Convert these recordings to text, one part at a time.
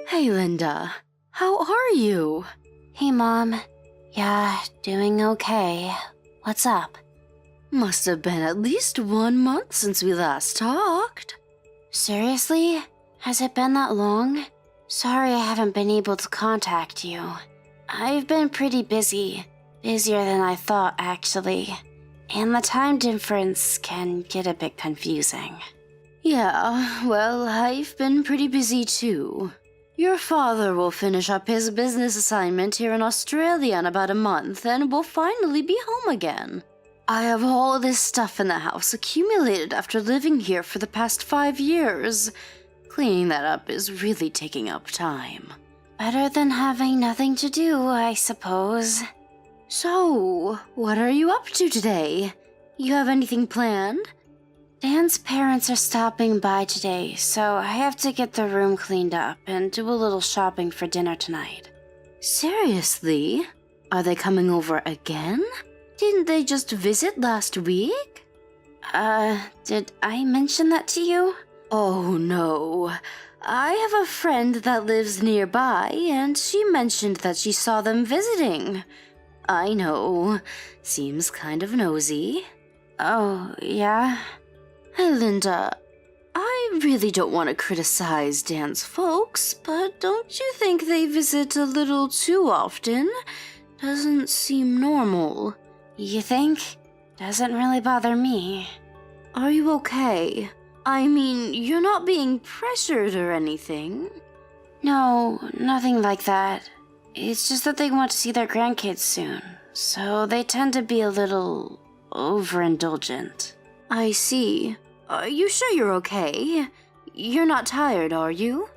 Hey, Linda. How are you? Hey, Mom. Yeah, doing okay. What's up? Must have been at least 1 month since we last talked. Seriously? Has it been that long? Sorry I haven't been able to contact you. I've been pretty busy. Busier than I thought, actually. And the time difference can get a bit confusing. Yeah, well, I've been pretty busy too. Your father will finish up his business assignment here in Australia in about a month and will finally be home again. I have all this stuff in the house accumulated after living here for the past 5 years. Cleaning that up is really taking up time. Better than having nothing to do, I suppose. So, what are you up to today? You have anything planned? Dan's parents are stopping by today, so I have to get the room cleaned up and do a little shopping for dinner tonight. Seriously? Are they coming over again? Didn't they just visit last week? Did I mention that to you? Oh no. I have a friend that lives nearby, and she mentioned that she saw them visiting. I know. Seems kind of nosy. Oh, yeah? Hey, Linda. I really don't want to criticize Dan's folks, but don't you think they visit a little too often? Doesn't seem normal. You think? Doesn't really bother me. Are you okay? I mean, you're not being pressured or anything. No, nothing like that. It's just that they want to see their grandkids soon, so they tend to be a little overindulgent. I see. Are you sure you're okay? You're not tired, are you?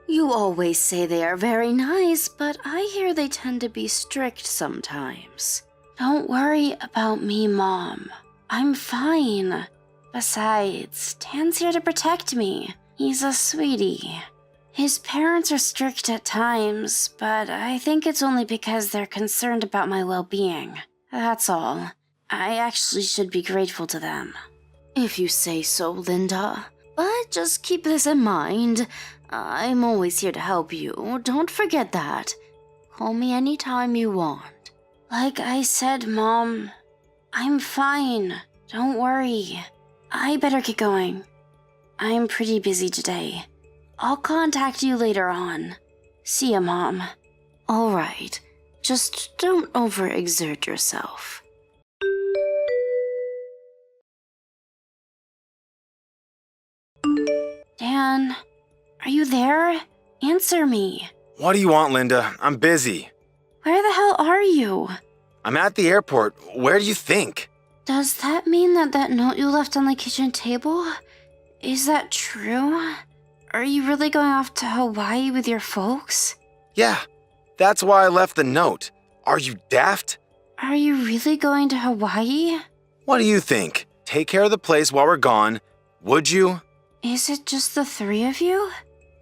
You always say they are very nice, but I hear they tend to be strict sometimes. Don't worry about me, Mom. I'm fine. Besides, Dan's here to protect me. He's a sweetie. His parents are strict at times, but I think it's only because they're concerned about my well-being. That's all. I actually should be grateful to them. If you say so, Linda. But just keep this in mind. I'm always here to help you. Don't forget that. Call me anytime you want. Like I said, Mom, I'm fine. Don't worry. I better get going. I'm pretty busy today. I'll contact you later on. See ya, Mom. All right. Just don't overexert yourself. Dan, are you there? Answer me. What do you want, Linda? I'm busy. Where the hell are you? I'm at the airport. Where do you think? Does that mean that note you left on the kitchen table? Is that true? Are you really going off to Hawaii with your folks? Yeah, that's why I left the note. Are you daft? Are you really going to Hawaii? What do you think? Take care of the place while we're gone, would you? Is it just the 3 of you?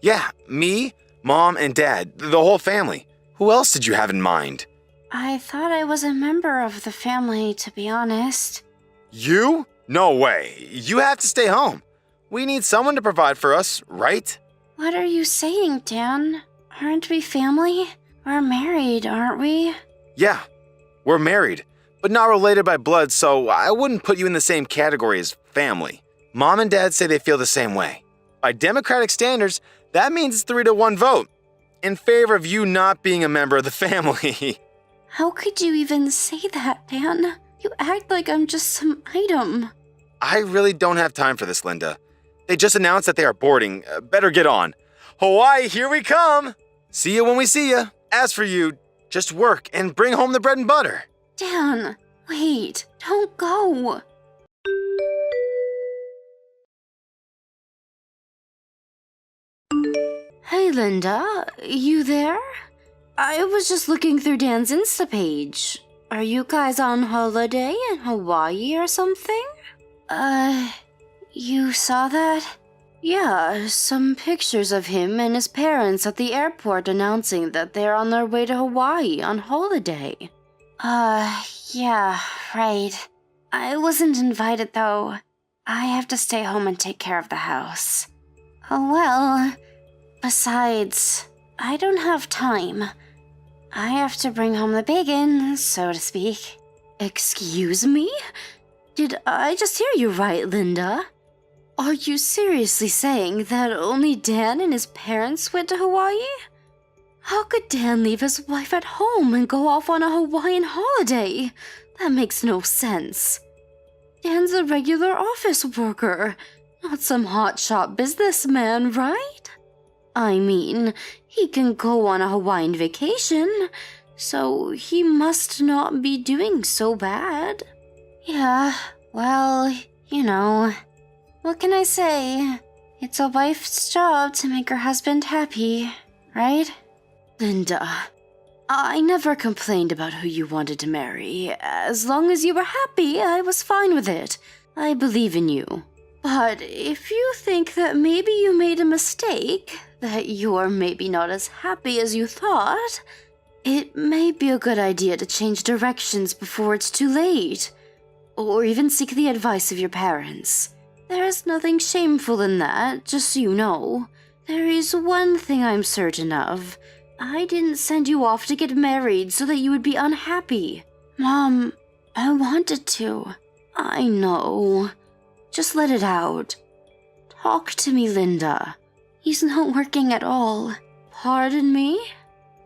Yeah, me, Mom, and Dad, the whole family. Who else did you have in mind? I thought I was a member of the family, to be honest. You? No way. You have to stay home. We need someone to provide for us, right? What are you saying, Dan? Aren't we family? We're married, aren't we? Yeah, we're married, but not related by blood, so I wouldn't put you in the same category as family. Mom and Dad say they feel the same way. By democratic standards, that means it's 3-1 vote in favor of you not being a member of the family. How could you even say that, Dan? You act like I'm just some item. I really don't have time for this, Linda. They just announced that they are boarding. Better get on. Hawaii, here we come. See you when we see you. As for you, just work and bring home the bread and butter. Dan, wait, don't go. Hey, Linda. You there? I was just looking through Dan's Insta page. Are you guys on holiday in Hawaii or something? You saw that? Yeah, some pictures of him and his parents at the airport announcing that they're on their way to Hawaii on holiday. Yeah, right. I wasn't invited, though. I have to stay home and take care of the house. Oh, well. Besides, I don't have time. I have to bring home the bacon, so to speak. Excuse me? Did I just hear you right, Linda? Are you seriously saying that only Dan and his parents went to Hawaii? How could Dan leave his wife at home and go off on a Hawaiian holiday? That makes no sense. Dan's a regular office worker, not some hotshot businessman, right? I mean, he can go on a Hawaiian vacation, so he must not be doing so bad. Yeah, well, you know. What can I say? It's a wife's job to make her husband happy, right? Linda, I never complained about who you wanted to marry. As long as you were happy, I was fine with it. I believe in you. But if you think that maybe you made a mistake, that you're maybe not as happy as you thought, it may be a good idea to change directions before it's too late. Or even seek the advice of your parents. There's nothing shameful in that, just so you know. There is one thing I'm certain of. I didn't send you off to get married so that you would be unhappy. Mom, I wanted to. I know. Just let it out. Talk to me, Linda. He's not working at all. Pardon me?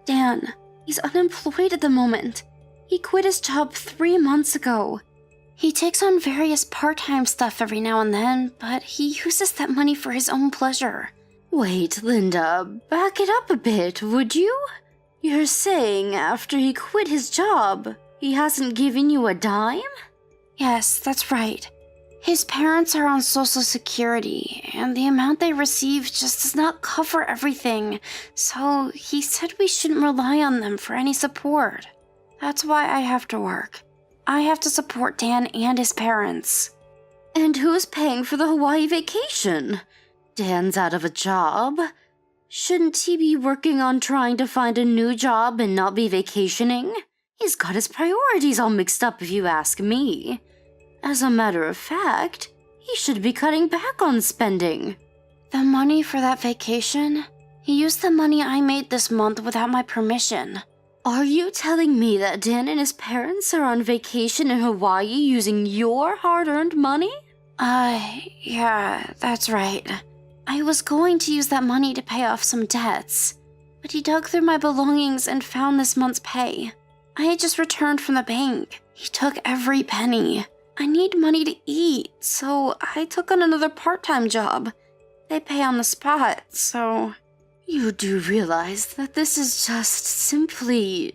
Dan, he's unemployed at the moment. He quit his job 3 months ago. He takes on various part-time stuff every now and then, but he uses that money for his own pleasure. Wait, Linda, back it up a bit, would you? You're saying after he quit his job, he hasn't given you a dime? Yes, that's right. His parents are on Social Security, and the amount they receive just does not cover everything, so he said we shouldn't rely on them for any support. That's why I have to work. I have to support Dan and his parents. And who's paying for the Hawaii vacation? Dan's out of a job. Shouldn't he be working on trying to find a new job and not be vacationing? He's got his priorities all mixed up if you ask me. As a matter of fact, he should be cutting back on spending. The money for that vacation? He used the money I made this month without my permission. Are you telling me that Dan and his parents are on vacation in Hawaii using your hard-earned money? Yeah, that's right. I was going to use that money to pay off some debts, but he dug through my belongings and found this month's pay. I had just returned from the bank. He took every penny. I need money to eat, so I took on another part-time job. They pay on the spot, so... You do realize that this is just simply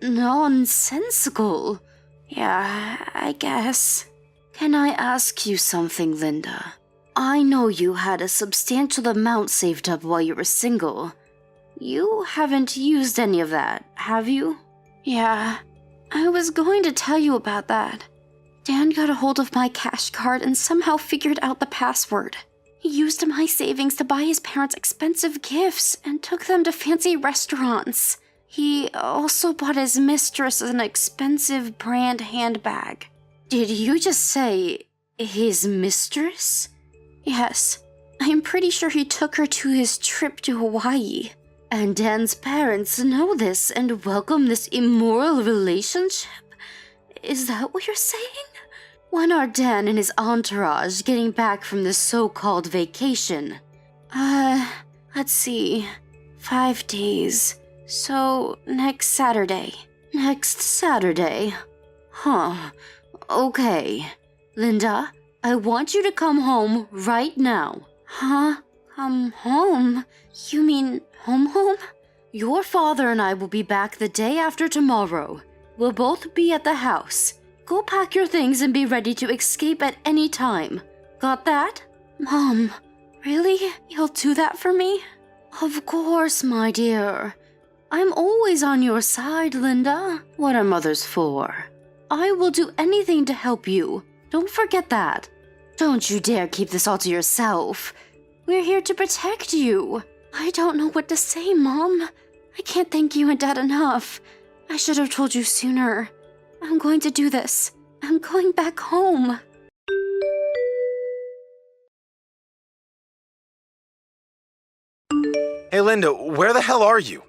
nonsensical. Yeah, I guess. Can I ask you something, Linda? I know you had a substantial amount saved up while you were single. You haven't used any of that, have you? Yeah, I was going to tell you about that. Dan got a hold of my cash card and somehow figured out the password. He used my savings to buy his parents expensive gifts and took them to fancy restaurants. He also bought his mistress an expensive brand handbag. Did you just say his mistress? Yes, I'm pretty sure he took her to his trip to Hawaii. And Dan's parents know this and welcome this immoral relationship? Is that what you're saying? When are Dan and his entourage getting back from this so-called vacation? Let's see. 5 days. So, next Saturday. Next Saturday? Huh. Okay. Linda, I want you to come home right now. Huh? Come home? You mean home? Your father and I will be back the day after tomorrow. We'll both be at the house. Go pack your things and be ready to escape at any time. Got that? Mom, really? You'll do that for me? Of course, my dear. I'm always on your side, Linda. What are mothers for? I will do anything to help you. Don't forget that. Don't you dare keep this all to yourself. We're here to protect you. I don't know what to say, Mom. I can't thank you and Dad enough. I should have told you sooner. I'm going to do this. I'm going back home. Hey Linda, where the hell are you?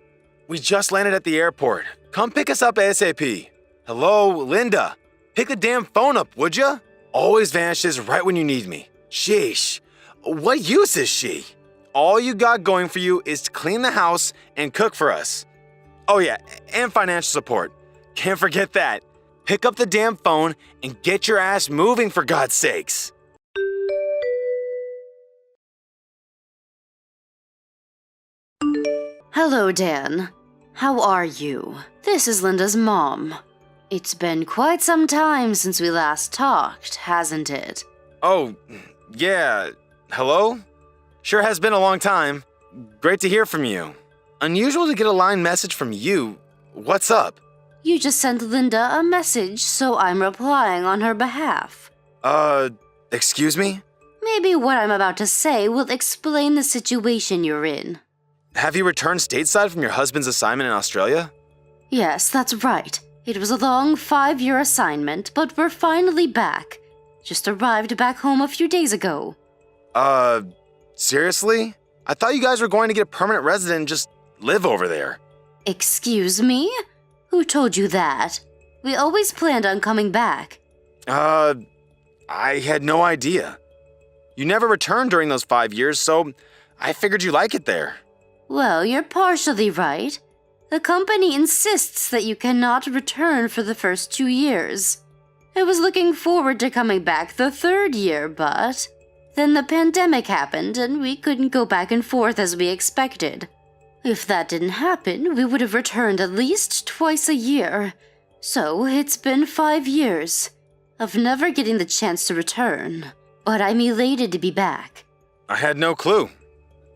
We just landed at the airport. Come pick us up ASAP. Hello, Linda. Pick the damn phone up, would ya? Always vanishes right when you need me. Sheesh. What use is she? All you got going for you is to clean the house and cook for us. Oh yeah, and financial support. Can't forget that. Pick up the damn phone and get your ass moving for God's sakes. Hello, Dan. How are you? This is Linda's mom. It's been quite some time since we last talked, hasn't it? Oh, yeah. Hello? Sure has been a long time. Great to hear from you. Unusual to get a line message from you. What's up? You just sent Linda a message, so I'm replying on her behalf. Excuse me? Maybe what I'm about to say will explain the situation you're in. Have you returned stateside from your husband's assignment in Australia? Yes, that's right. It was a long 5-year assignment, but we're finally back. Just arrived back home a few days ago. Seriously? I thought you guys were going to get a permanent resident and just live over there. Excuse me? Who told you that? We always planned on coming back. I had no idea. You never returned during those 5 years, so I figured you like it there. Well, you're partially right. The company insists that you cannot return for the first 2 years. I was looking forward to coming back the 3rd year, but then the pandemic happened and we couldn't go back and forth as we expected. If that didn't happen, we would have returned at least twice a year. So it's been 5 years of never getting the chance to return, but I'm elated to be back. I had no clue.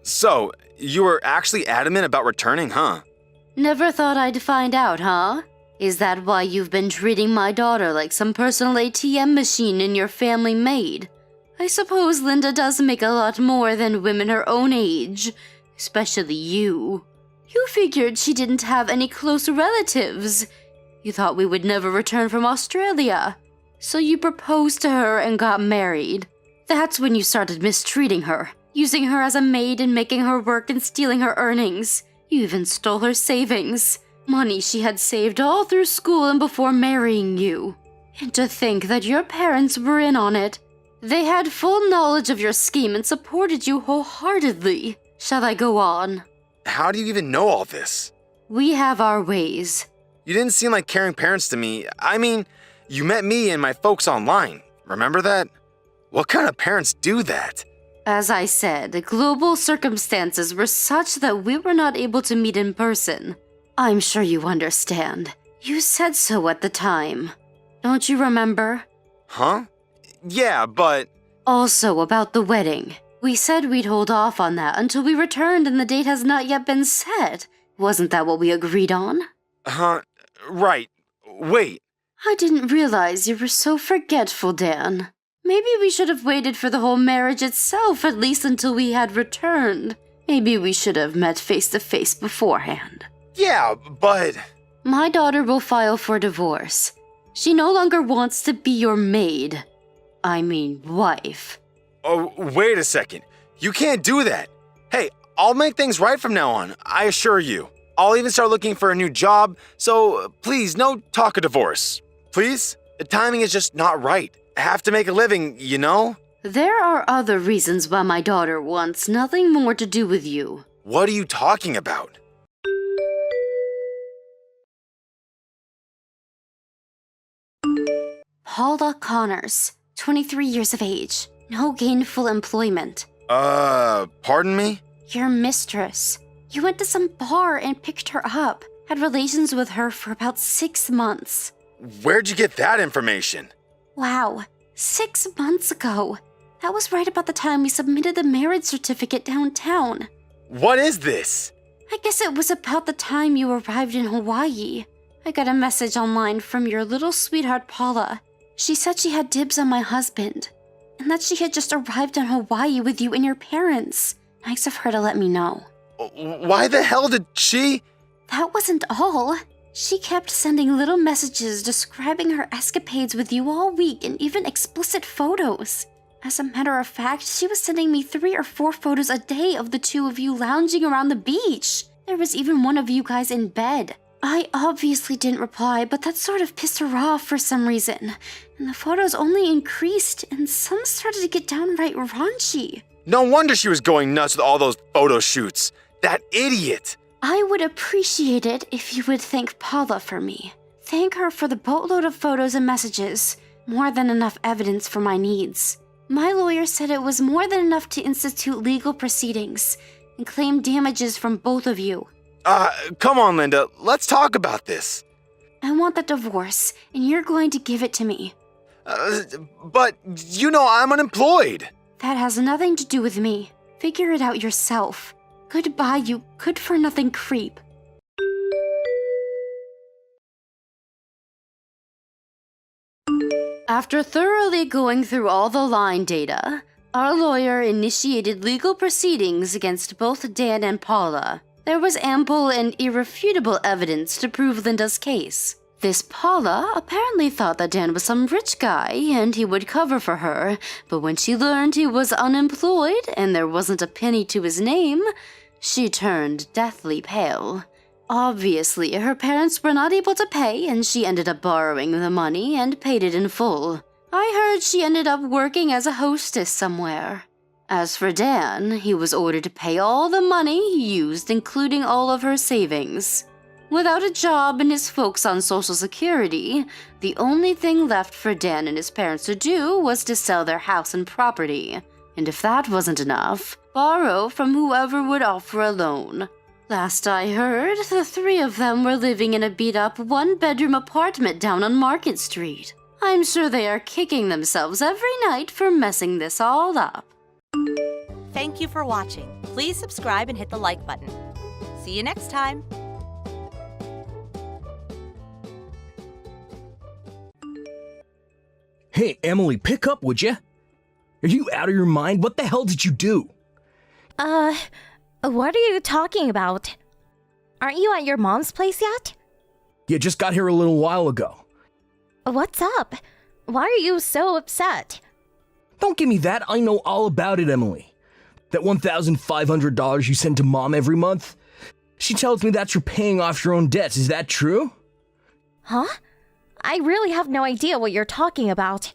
So, you were actually adamant about returning, huh? Never thought I'd find out, huh? Is that why you've been treating my daughter like some personal ATM machine in your family made? I suppose Linda does make a lot more than women her own age, especially you. You figured she didn't have any close relatives. You thought we would never return from Australia. So you proposed to her and got married. That's when you started mistreating her, using her as a maid and making her work and stealing her earnings. You even stole her savings, money she had saved all through school and before marrying you. And to think that your parents were in on it. They had full knowledge of your scheme and supported you wholeheartedly. Shall I go on? How do you even know all this? We have our ways. You didn't seem like caring parents to me. I mean, you met me and my folks online. Remember that? What kind of parents do that? As I said, the global circumstances were such that we were not able to meet in person. I'm sure you understand. You said so at the time. Don't you remember? Huh? Yeah, but... Also about the wedding. We said we'd hold off on that until we returned and the date has not yet been set. Wasn't that what we agreed on? Right. Wait. I didn't realize you were so forgetful, Dan. Maybe we should have waited for the whole marriage itself, at least until we had returned. Maybe we should have met face to face beforehand. Yeah, but... My daughter will file for divorce. She no longer wants to be your maid. I mean, wife. Oh, wait a second. You can't do that. Hey, I'll make things right from now on, I assure you. I'll even start looking for a new job, so please, no talk of divorce. Please? The timing is just not right. I have to make a living, you know? There are other reasons why my daughter wants nothing more to do with you. What are you talking about? Paula Connors, 23 years of age, no gainful employment. Pardon me? Your mistress. You went to some bar and picked her up, had relations with her for about 6 months. Where'd you get that information? Wow, 6 months ago. That was right about the time we submitted the marriage certificate downtown. What is this? I guess it was about the time you arrived in Hawaii. I got a message online from your little sweetheart Paula. She said she had dibs on my husband, and that she had just arrived in Hawaii with you and your parents. Nice of her to let me know. Why the hell did she... That wasn't all. She kept sending little messages describing her escapades with you all week and even explicit photos. As a matter of fact, she was sending me 3 or 4 photos a day of the two of you lounging around the beach. There was even one of you guys in bed. I obviously didn't reply, but that sort of pissed her off for some reason. And the photos only increased, and some started to get downright raunchy. No wonder she was going nuts with all those photo shoots. That idiot! I would appreciate it if you would thank Paula for me. Thank her for the boatload of photos and messages. More than enough evidence for my needs. My lawyer said it was more than enough to institute legal proceedings and claim damages from both of you. Come on, Linda. Let's talk about this. I want the divorce, and you're going to give it to me. But you know I'm unemployed. That has nothing to do with me. Figure it out yourself. Goodbye, you good-for-nothing creep. After thoroughly going through all the line data, our lawyer initiated legal proceedings against both Dan and Paula. There was ample and irrefutable evidence to prove Linda's case. This Paula apparently thought that Dan was some rich guy and he would cover for her, but when she learned he was unemployed and there wasn't a penny to his name, she turned deathly pale. Obviously, her parents were not able to pay and she ended up borrowing the money and paid it in full. I heard she ended up working as a hostess somewhere. As for Dan, he was ordered to pay all the money he used, including all of her savings. Without a job and his folks on Social Security, the only thing left for Dan and his parents to do was to sell their house and property. And if that wasn't enough, borrow from whoever would offer a loan. Last I heard, the 3 of them were living in a beat-up 1-bedroom apartment down on Market Street. I'm sure they are kicking themselves every night for messing this all up. Thank you for watching. Please subscribe and hit the like button. See you next time. Hey, Emily, pick up, would you? Are you out of your mind? What the hell did you do? What are you talking about? Aren't you at your mom's place yet? Yeah, just got here a little while ago. What's up? Why are you so upset? Don't give me that. I know all about it, Emily. That $1,500 you send to Mom every month? She tells me that you're paying off your own debts. Is that true? Huh? I really have no idea what you're talking about.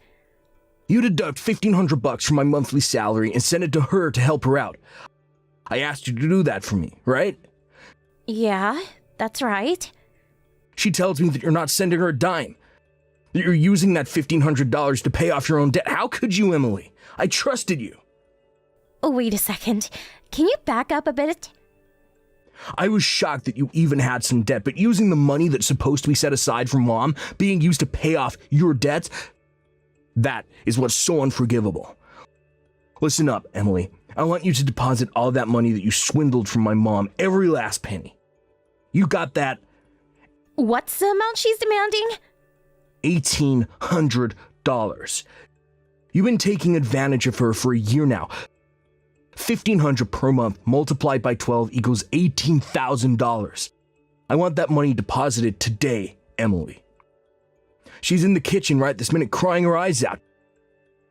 You deduct $1,500 from my monthly salary and send it to her to help her out. I asked you to do that for me, right? Yeah, that's right. She tells me that you're not sending her a dime. That you're using that $1,500 to pay off your own debt. How could you, Emily? I trusted you. Oh, wait a second. Can you back up a bit? I was shocked that you even had some debt, but using the money that's supposed to be set aside for Mom being used to pay off your debts, that is what's so unforgivable. Listen up, Emily. I want you to deposit all that money that you swindled from my mom, every last penny. You got that? What's the amount she's demanding? $1,800. You've been taking advantage of her for a year now. $1,500 per month multiplied by 12 equals $18,000. I want that money deposited today, Emily. She's in the kitchen right this minute crying her eyes out.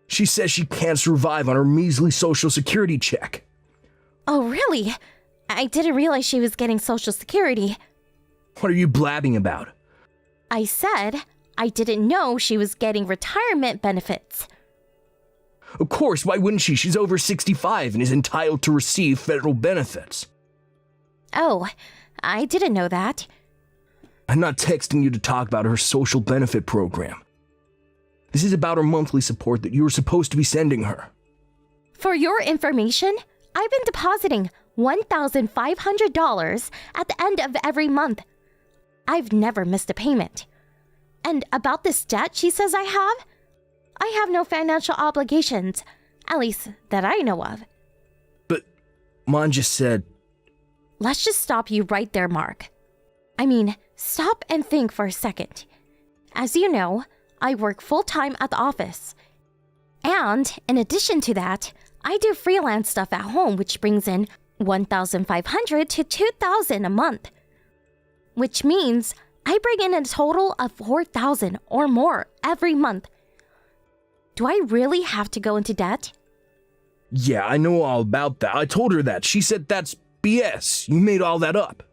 She says she can't survive on her measly Social Security check. Oh, really? I didn't realize she was getting Social Security. What are you blabbing about? I said I didn't know she was getting retirement benefits. Of course, why wouldn't she? She's over 65 and is entitled to receive federal benefits. Oh, I didn't know that. I'm not texting you to talk about her social benefit program. This is about her monthly support that you were supposed to be sending her. For your information, I've been depositing $1,500 at the end of every month. I've never missed a payment. And about this debt she says I have no financial obligations, at least that I know of. But Mom just said... Let's just stop you right there, Mark. I mean, stop and think for a second. As you know, I work full-time at the office. And in addition to that, I do freelance stuff at home, which brings in $1,500 to $2,000 a month. Which means I bring in a total of $4,000 or more every month. Do I really have to go into debt? Yeah, I know all about that. I told her that. She said that's BS. You made all that up.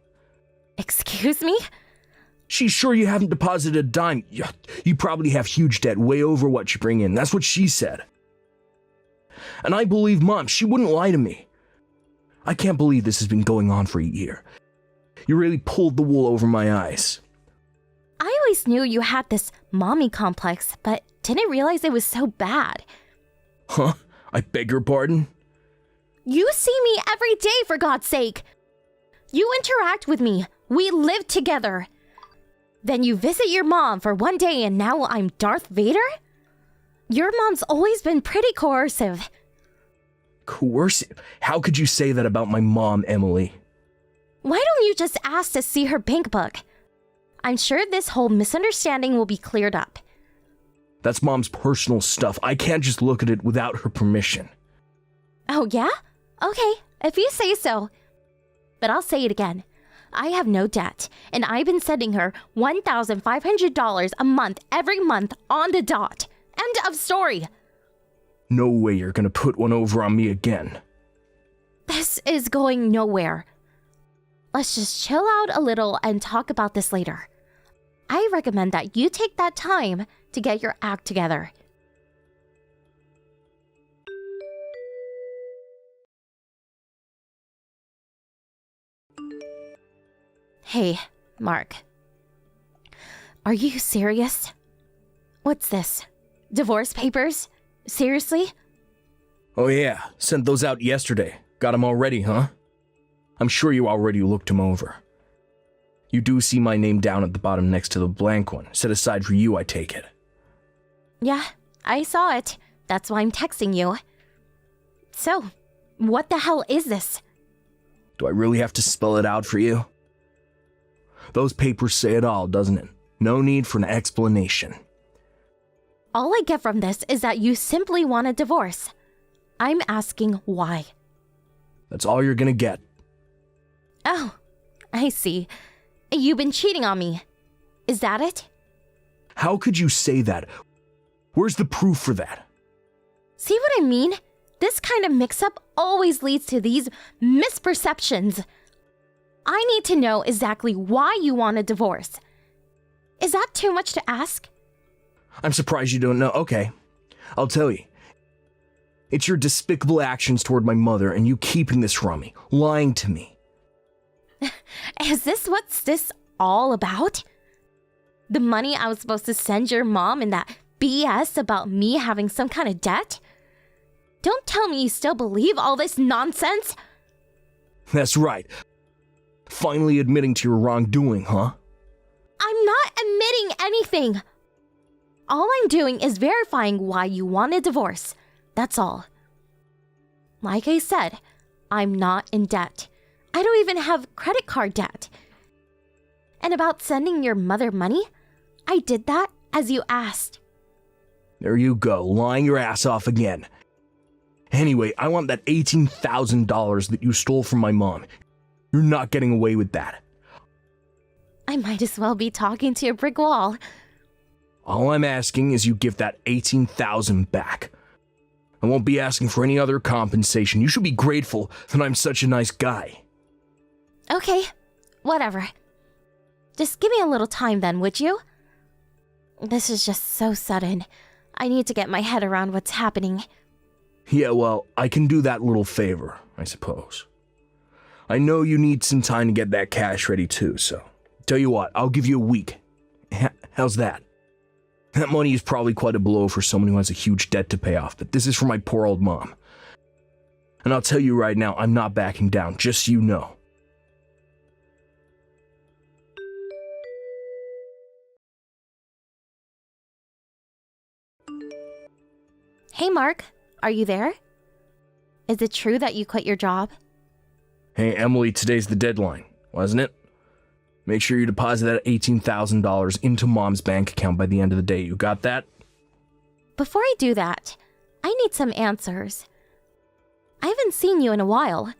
Excuse me? She's sure you haven't deposited a dime. You probably have huge debt way over what you bring in. That's what she said. And I believe Mom. She wouldn't lie to me. I can't believe this has been going on for a year. You really pulled the wool over my eyes. I always knew you had this mommy complex, but didn't realize it was so bad. Huh? I beg your pardon? You see me every day, for God's sake. You interact with me. We live together. Then you visit your mom for one day and now I'm Darth Vader? Your mom's always been pretty coercive. Coercive? How could you say that about my mom, Emily? Why don't you just ask to see her bank book? I'm sure this whole misunderstanding will be cleared up. That's Mom's personal stuff. I can't just look at it without her permission. Oh, yeah? Okay, if you say so. But I'll say it again. I have no debt, and I've been sending her $1,500 a month every month on the dot. End of story. No way you're gonna put one over on me again. This is going nowhere. Let's just chill out a little and talk about this later. I recommend that you take that time to get your act together. Hey, Mark. Are you serious? What's this? Divorce papers? Seriously? Oh yeah, sent those out yesterday. Got 'em already, huh? I'm sure you already looked 'em over. You do see my name down at the bottom next to the blank one, set aside for you, I take it. Yeah, I saw it. That's why I'm texting you. So, what the hell is this? Do I really have to spell it out for you? Those papers say it all, doesn't it? No need for an explanation. All I get from this is that you simply want a divorce. I'm asking why. That's all you're gonna get. Oh, I see. You've been cheating on me. Is that it? How could you say that? Where's the proof for that? See what I mean? This kind of mix-up always leads to these misperceptions. I need to know exactly why you want a divorce. Is that too much to ask? I'm surprised you don't know. Okay, I'll tell you. It's your despicable actions toward my mother and you keeping this from me, lying to me. Is this what's this all about? The money I was supposed to send your mom and that BS about me having some kind of debt? Don't tell me you still believe all this nonsense. That's right. Finally admitting to your wrongdoing, huh? I'm not admitting anything. All I'm doing is verifying why you want a divorce. That's all. Like I said, I'm not in debt. I don't even have credit card debt. And about sending your mother money, I did that as you asked. There you go, lying your ass off again. Anyway, I want that $18,000 that you stole from my mom. You're not getting away with that. I might as well be talking to a brick wall. All I'm asking is you give that $18,000 back. I won't be asking for any other compensation. You should be grateful that I'm such a nice guy. Okay, whatever. Just give me a little time then, would you? This is just so sudden. I need to get my head around what's happening. Yeah, well, I can do that little favor, I suppose. I know you need some time to get that cash ready too, so tell you what, I'll give you a week. How's that? That money is probably quite a blow for someone who has a huge debt to pay off, but this is for my poor old mom. And I'll tell you right now, I'm not backing down, just so you know. Hey Mark, are you there? Is it true that you quit your job? Hey Emily, today's the deadline, wasn't it? Make sure you deposit that $18,000 into Mom's bank account by the end of the day. You got that? Before I do that, I need some answers. I haven't seen you in a while.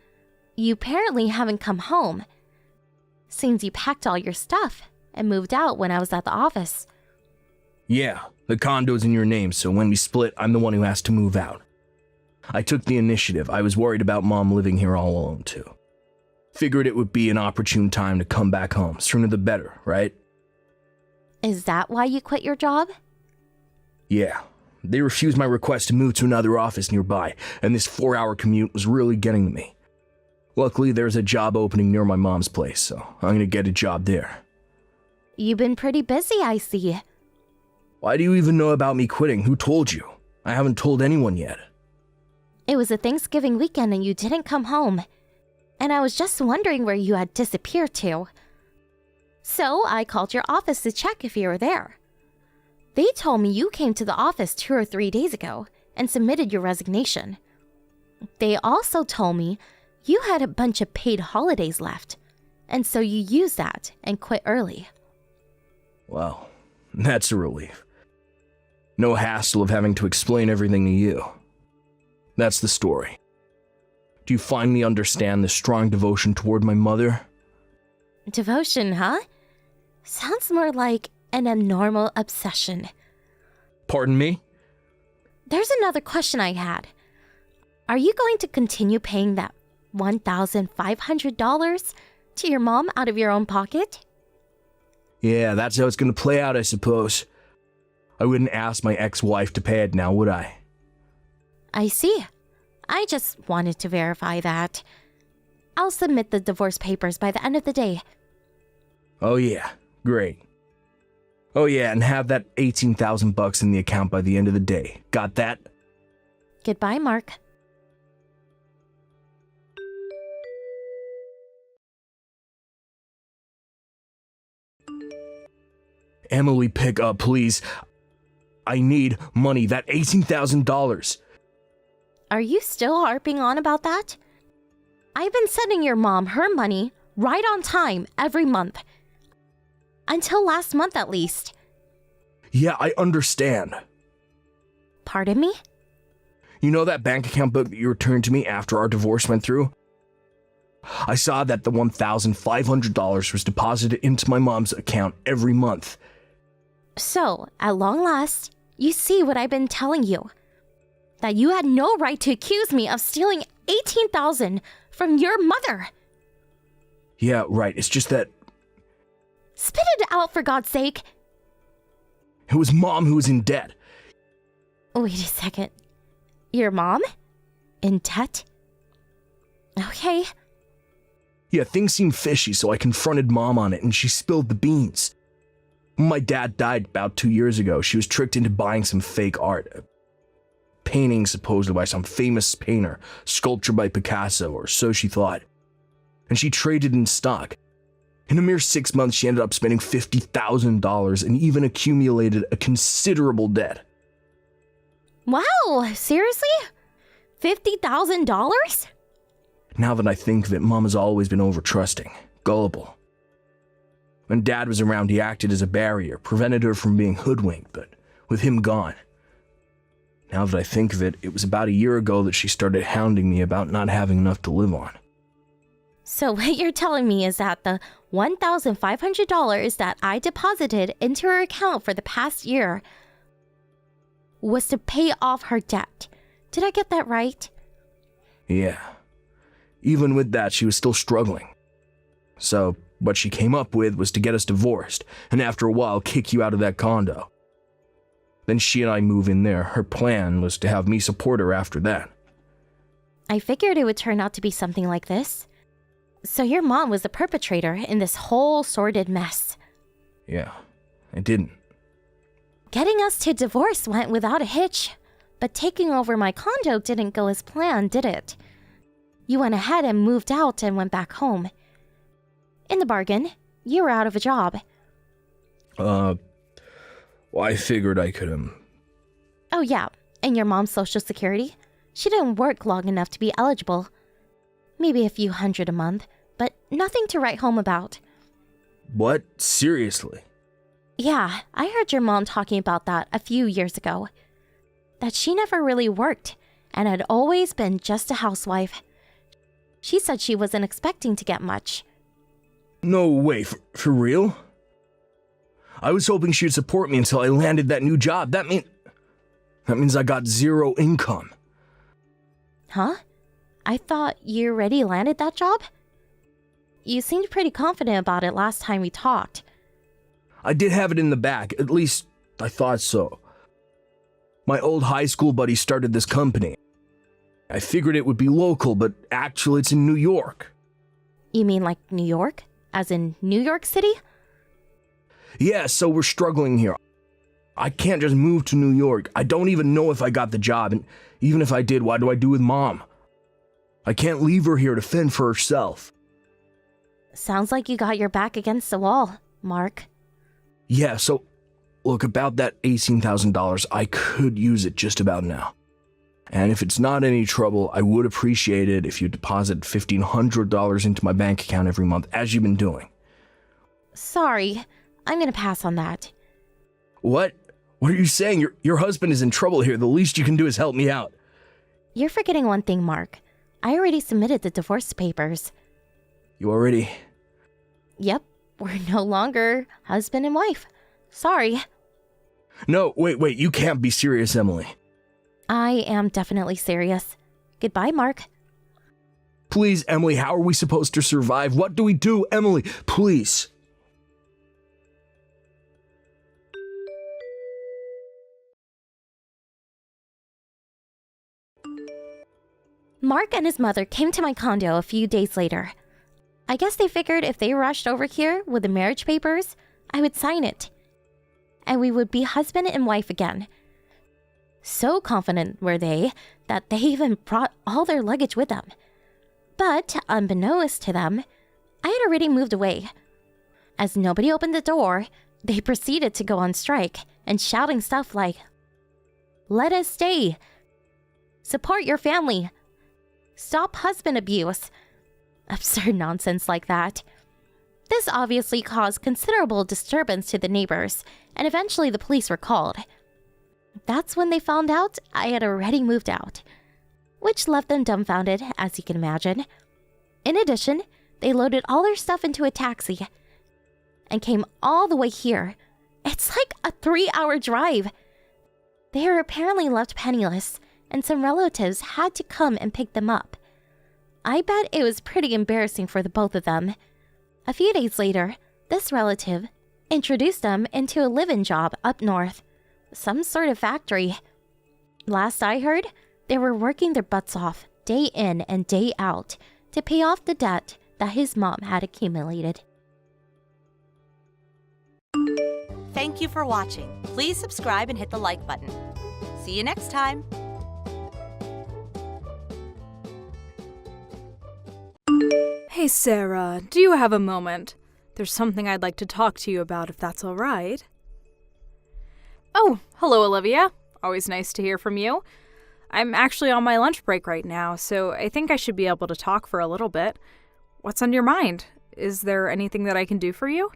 You apparently haven't come home. Seems you packed all your stuff and moved out when I was at the office. Yeah, the condo's in your name, so when we split, I'm the one who has to move out. I took the initiative. I was worried about Mom living here all alone, too. Figured it would be an opportune time to come back home. Sooner the better, right? Is that why you quit your job? Yeah. They refused my request to move to another office nearby, and this 4-hour commute was really getting to me. Luckily, there's a job opening near my mom's place, so I'm gonna get a job there. You've been pretty busy, I see. Why do you even know about me quitting? Who told you? I haven't told anyone yet. It was a Thanksgiving weekend and you didn't come home. And I was just wondering where you had disappeared to. So I called your office to check if you were there. They told me you came to the office 2 or 3 days ago and submitted your resignation. They also told me you had a bunch of paid holidays left, and so you used that and quit early. Well, that's a relief. No hassle of having to explain everything to you. That's the story. Do you finally understand the strong devotion toward my mother? Devotion, huh? Sounds more like an abnormal obsession. Pardon me? There's another question I had. Are you going to continue paying that $1,500 to your mom out of your own pocket? Yeah, that's how it's gonna play out, I suppose. I wouldn't ask my ex-wife to pay it now, would I? I see. I just wanted to verify that. I'll submit the divorce papers by the end of the day. Oh yeah, great. Oh yeah, and have that $18,000 in the account by the end of the day. Got that? Goodbye, Mark. Emily, pick up, please. I need money, that $18,000. Are you still harping on about that? I've been sending your mom her money right on time every month. Until last month, at least. Yeah, I understand. Pardon me? You know that bank account book that you returned to me after our divorce went through? I saw that the $1,500 was deposited into my mom's account every month. So, at long last, you see what I've been telling you. That you had no right to accuse me of stealing $18,000 from your mother. Yeah, right. It's just that Spit it out, for God's sake. it was Mom who was in debt. Wait a second. Your mom? In debt? Okay. Yeah, things seemed fishy, so I confronted Mom on it and she spilled the beans. When my dad died about 2 years ago, she was tricked into buying some fake art. A painting supposedly by some famous painter, sculpture by Picasso, or so she thought. And she traded in stock. In a mere 6 months, she ended up spending $50,000 and even accumulated a considerable debt. Wow, seriously? $50,000? Now that I think of it, Mom has always been over-trusting, gullible. When Dad was around, he acted as a barrier, prevented her from being hoodwinked, but with him gone. Now that I think of it, it was about a year ago that she started hounding me about not having enough to live on. So what you're telling me is that the $1,500 that I deposited into her account for the past year was to pay off her debt. Did I get that right? Yeah. Even with that, she was still struggling. So, what she came up with was to get us divorced, and after a while kick you out of that condo. Then she and I move in there. Her plan was to have me support her after that. I figured it would turn out to be something like this. So your mom was the perpetrator in this whole sordid mess. Yeah, I didn't. Getting us to divorce went without a hitch, but taking over my condo didn't go as planned, did it? You went ahead and moved out and went back home. In the bargain, you were out of a job. Well, I figured I could, Oh yeah, and your mom's social security? She didn't work long enough to be eligible. Maybe a few hundred a month, but nothing to write home about. What? Seriously? Yeah, I heard your mom talking about that a few years ago. That she never really worked and had always been just a housewife. She said she wasn't expecting to get much. No way, for real? I was hoping she'd support me until I landed that new job. That means I got zero income. Huh? I thought you already landed that job? You seemed pretty confident about it last time we talked. I did have it in the back, at least I thought so. My old high school buddy started this company. I figured it would be local, but actually it's in New York. You mean like New York? As in New York City? Yeah, so we're struggling here. I can't just move to New York. I don't even know if I got the job, and even if I did, what do I do with Mom? I can't leave her here to fend for herself. Sounds like you got your back against the wall, Mark. Yeah, so look, about that $18,000, I could use it just about now. And if it's not any trouble, I would appreciate it if you deposit $1,500 into my bank account every month, as you've been doing. Sorry, I'm gonna pass on that. What? What are you saying? Your husband is in trouble here. The least you can do is help me out. You're forgetting one thing, Mark. I already submitted the divorce papers. You already... Yep, we're no longer husband and wife. Sorry. No, wait, you can't be serious, Emily. I am definitely serious. Goodbye, Mark. Please, Emily, how are we supposed to survive? What do we do, Emily? Please. Mark and his mother came to my condo a few days later. I guess they figured if they rushed over here with the marriage papers, I would sign it. And we would be husband and wife again. So confident were they that they even brought all their luggage with them. But, unbeknownst to them, I had already moved away. As nobody opened the door, they proceeded to go on strike and shouting stuff like, "Let us stay! Support your family! Stop husband abuse!" Absurd nonsense like that. This obviously caused considerable disturbance to the neighbors, and eventually the police were called. That's when they found out I had already moved out, which left them dumbfounded, as you can imagine. In addition, they loaded all their stuff into a taxi and came all the way here. It's like a 3-hour drive. They were apparently left penniless, and some relatives had to come and pick them up. I bet it was pretty embarrassing for the both of them. A few days later, this relative introduced them into a live-in job up north. Some sort of factory. Last I heard, they were working their butts off, day in and day out, to pay off the debt that his mom had accumulated. Thank you for watching. Please subscribe and hit the like button. See you next time. Hey Sarah, do you have a moment? There's something I'd like to talk to you about if that's all right. Oh, hello Olivia. Always nice to hear from you. I'm actually on my lunch break right now, so I think I should be able to talk for a little bit. What's on your mind? Is there anything that I can do for you?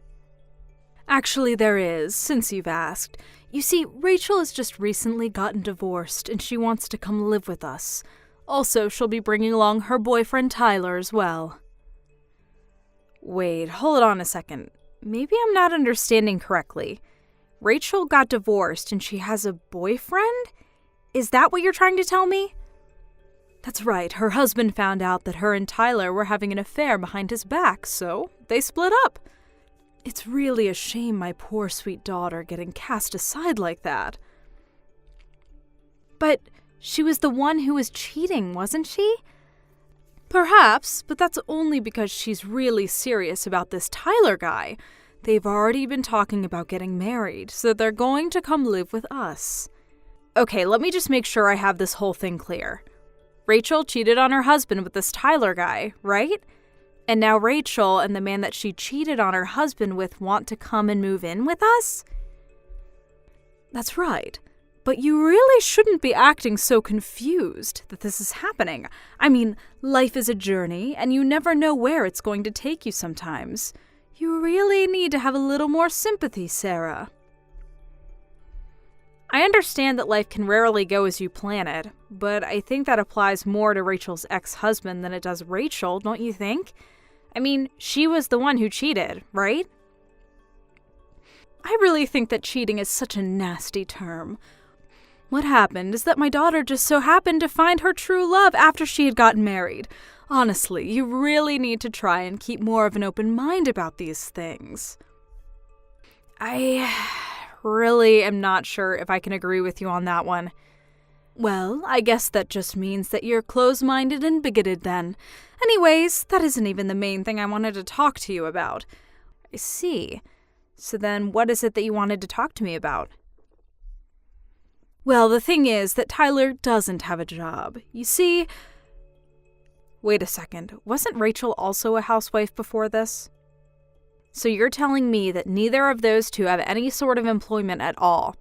Actually, there is, since you've asked. You see, Rachel has just recently gotten divorced, and she wants to come live with us. Also, she'll be bringing along her boyfriend Tyler as well. Wait, hold on a second. Maybe I'm not understanding correctly. Rachel got divorced and she has a boyfriend? Is that what you're trying to tell me? That's right, her husband found out that her and Tyler were having an affair behind his back, so they split up. It's really a shame my poor sweet daughter getting cast aside like that. But she was the one who was cheating, wasn't she? Perhaps, but that's only because she's really serious about this Tyler guy. They've already been talking about getting married, so they're going to come live with us. Okay, let me just make sure I have this whole thing clear. Rachel cheated on her husband with this Tyler guy, right? And now Rachel and the man that she cheated on her husband with want to come and move in with us? That's right. But you really shouldn't be acting so confused that this is happening. I mean, life is a journey, and you never know where it's going to take you sometimes. You really need to have a little more sympathy, Sarah. I understand that life can rarely go as you plan it, but I think that applies more to Rachel's ex-husband than it does Rachel, don't you think? I mean, she was the one who cheated, right? I really think that cheating is such a nasty term. What happened is that my daughter just so happened to find her true love after she had gotten married. Honestly, you really need to try and keep more of an open mind about these things. I really am not sure if I can agree with you on that one. Well, I guess that just means that you're close-minded and bigoted then. Anyways, that isn't even the main thing I wanted to talk to you about. I see. So then what is it that you wanted to talk to me about? Well, the thing is that Tyler doesn't have a job. You see... Wait a second. Wasn't Rachel also a housewife before this? So you're telling me that neither of those two have any sort of employment at all?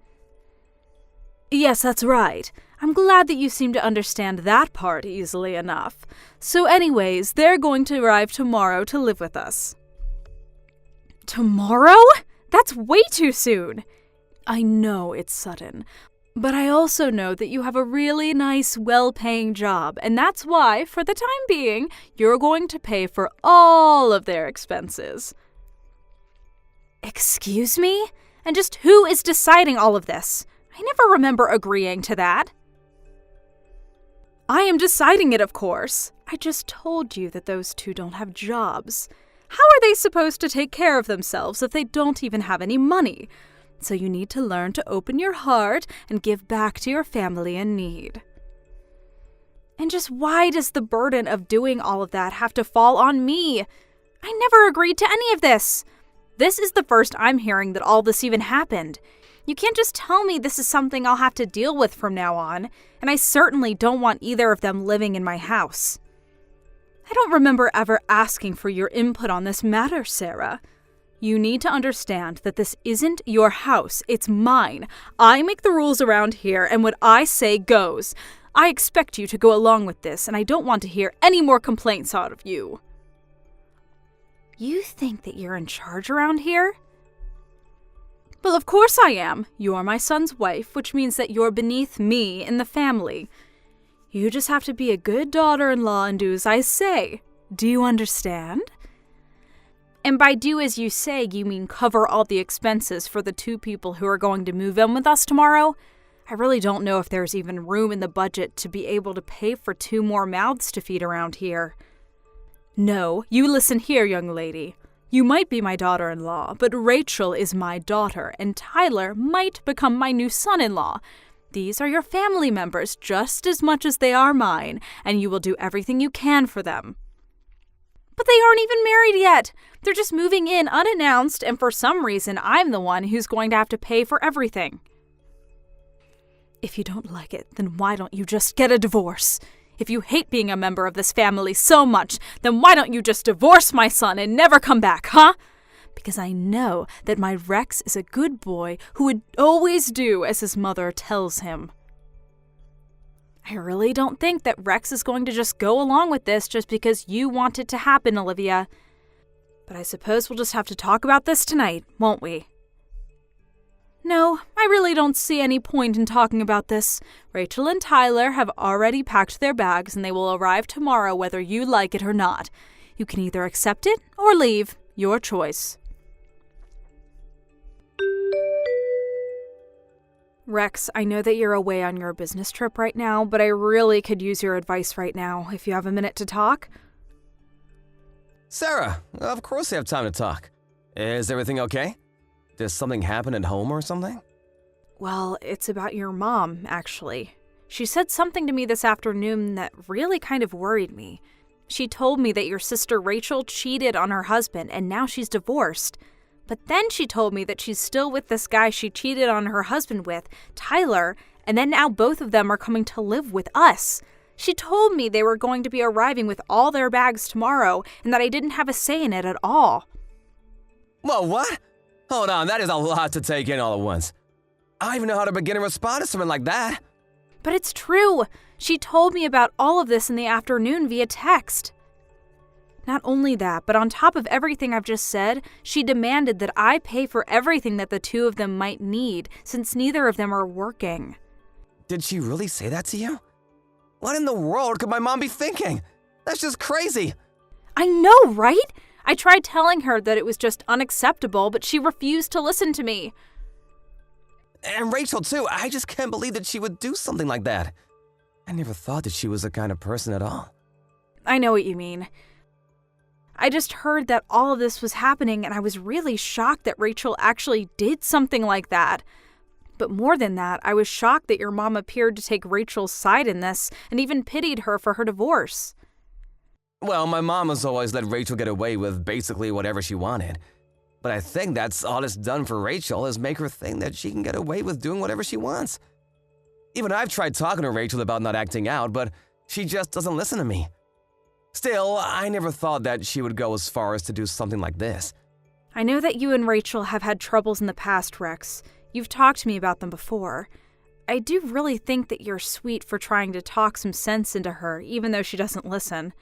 Yes, that's right. I'm glad that you seem to understand that part easily enough. So anyways, they're going to arrive tomorrow to live with us. Tomorrow? That's way too soon. I know it's sudden, but I also know that you have a really nice, well-paying job, and that's why, for the time being, you're going to pay for all of their expenses. Excuse me? And just who is deciding all of this? I never remember agreeing to that. I am deciding it, of course. I just told you that those two don't have jobs. How are they supposed to take care of themselves if they don't even have any money? So you need to learn to open your heart and give back to your family in need. And just why does the burden of doing all of that have to fall on me? I never agreed to any of this. This is the first I'm hearing that all this even happened. You can't just tell me this is something I'll have to deal with from now on, and I certainly don't want either of them living in my house. I don't remember ever asking for your input on this matter, Sarah. You need to understand that this isn't your house, it's mine. I make the rules around here, and what I say goes. I expect you to go along with this, and I don't want to hear any more complaints out of you. You think that you're in charge around here? Well, of course I am. You're my son's wife, which means that you're beneath me in the family. You just have to be a good daughter-in-law and do as I say. Do you understand? And by do as you say, you mean cover all the expenses for the two people who are going to move in with us tomorrow? I really don't know if there's even room in the budget to be able to pay for 2 more mouths to feed around here. No, you listen here, young lady. You might be my daughter-in-law, but Rachel is my daughter, and Tyler might become my new son-in-law. These are your family members just as much as they are mine, and you will do everything you can for them. But they aren't even married yet. They're just moving in unannounced, and for some reason, I'm the one who's going to have to pay for everything. If you don't like it, then why don't you just get a divorce? If you hate being a member of this family so much, then why don't you just divorce my son and never come back, huh? Because I know that my Rex is a good boy who would always do as his mother tells him. I really don't think that Rex is going to just go along with this just because you want it to happen, Olivia. But I suppose we'll just have to talk about this tonight, won't we? No, I really don't see any point in talking about this. Rachel and Tyler have already packed their bags and they will arrive tomorrow whether you like it or not. You can either accept it or leave. Your choice. Rex, I know that you're away on your business trip right now, but I really could use your advice right now, if you have a minute to talk. Sarah, of course I have time to talk. Is everything okay? Did something happen at home or something? Well, it's about your mom, actually. She said something to me this afternoon that really kind of worried me. She told me that your sister Rachel cheated on her husband and now she's divorced. But then she told me that she's still with this guy she cheated on her husband with, Tyler, and then now both of them are coming to live with us. She told me they were going to be arriving with all their bags tomorrow and that I didn't have a say in it at all. Whoa, what? Hold on, that is a lot to take in all at once. I don't even know how to begin a response to something like that. But it's true. She told me about all of this in the afternoon via text. Not only that, but on top of everything I've just said, she demanded that I pay for everything that the two of them might need, since neither of them are working. Did she really say that to you? What in the world could my mom be thinking? That's just crazy. I know, right? I tried telling her that it was just unacceptable, but she refused to listen to me. And Rachel, too. I just can't believe that she would do something like that. I never thought that she was the kind of person at all. I know what you mean. I just heard that all of this was happening, and I was really shocked that Rachel actually did something like that. But more than that, I was shocked that your mom appeared to take Rachel's side in this and even pitied her for her divorce. Well, my mom has always let Rachel get away with basically whatever she wanted. But I think that's all it's done for Rachel is make her think that she can get away with doing whatever she wants. Even I've tried talking to Rachel about not acting out, but she just doesn't listen to me. Still, I never thought that she would go as far as to do something like this. I know that you and Rachel have had troubles in the past, Rex. You've talked to me about them before. I do really think that you're sweet for trying to talk some sense into her, even though she doesn't listen.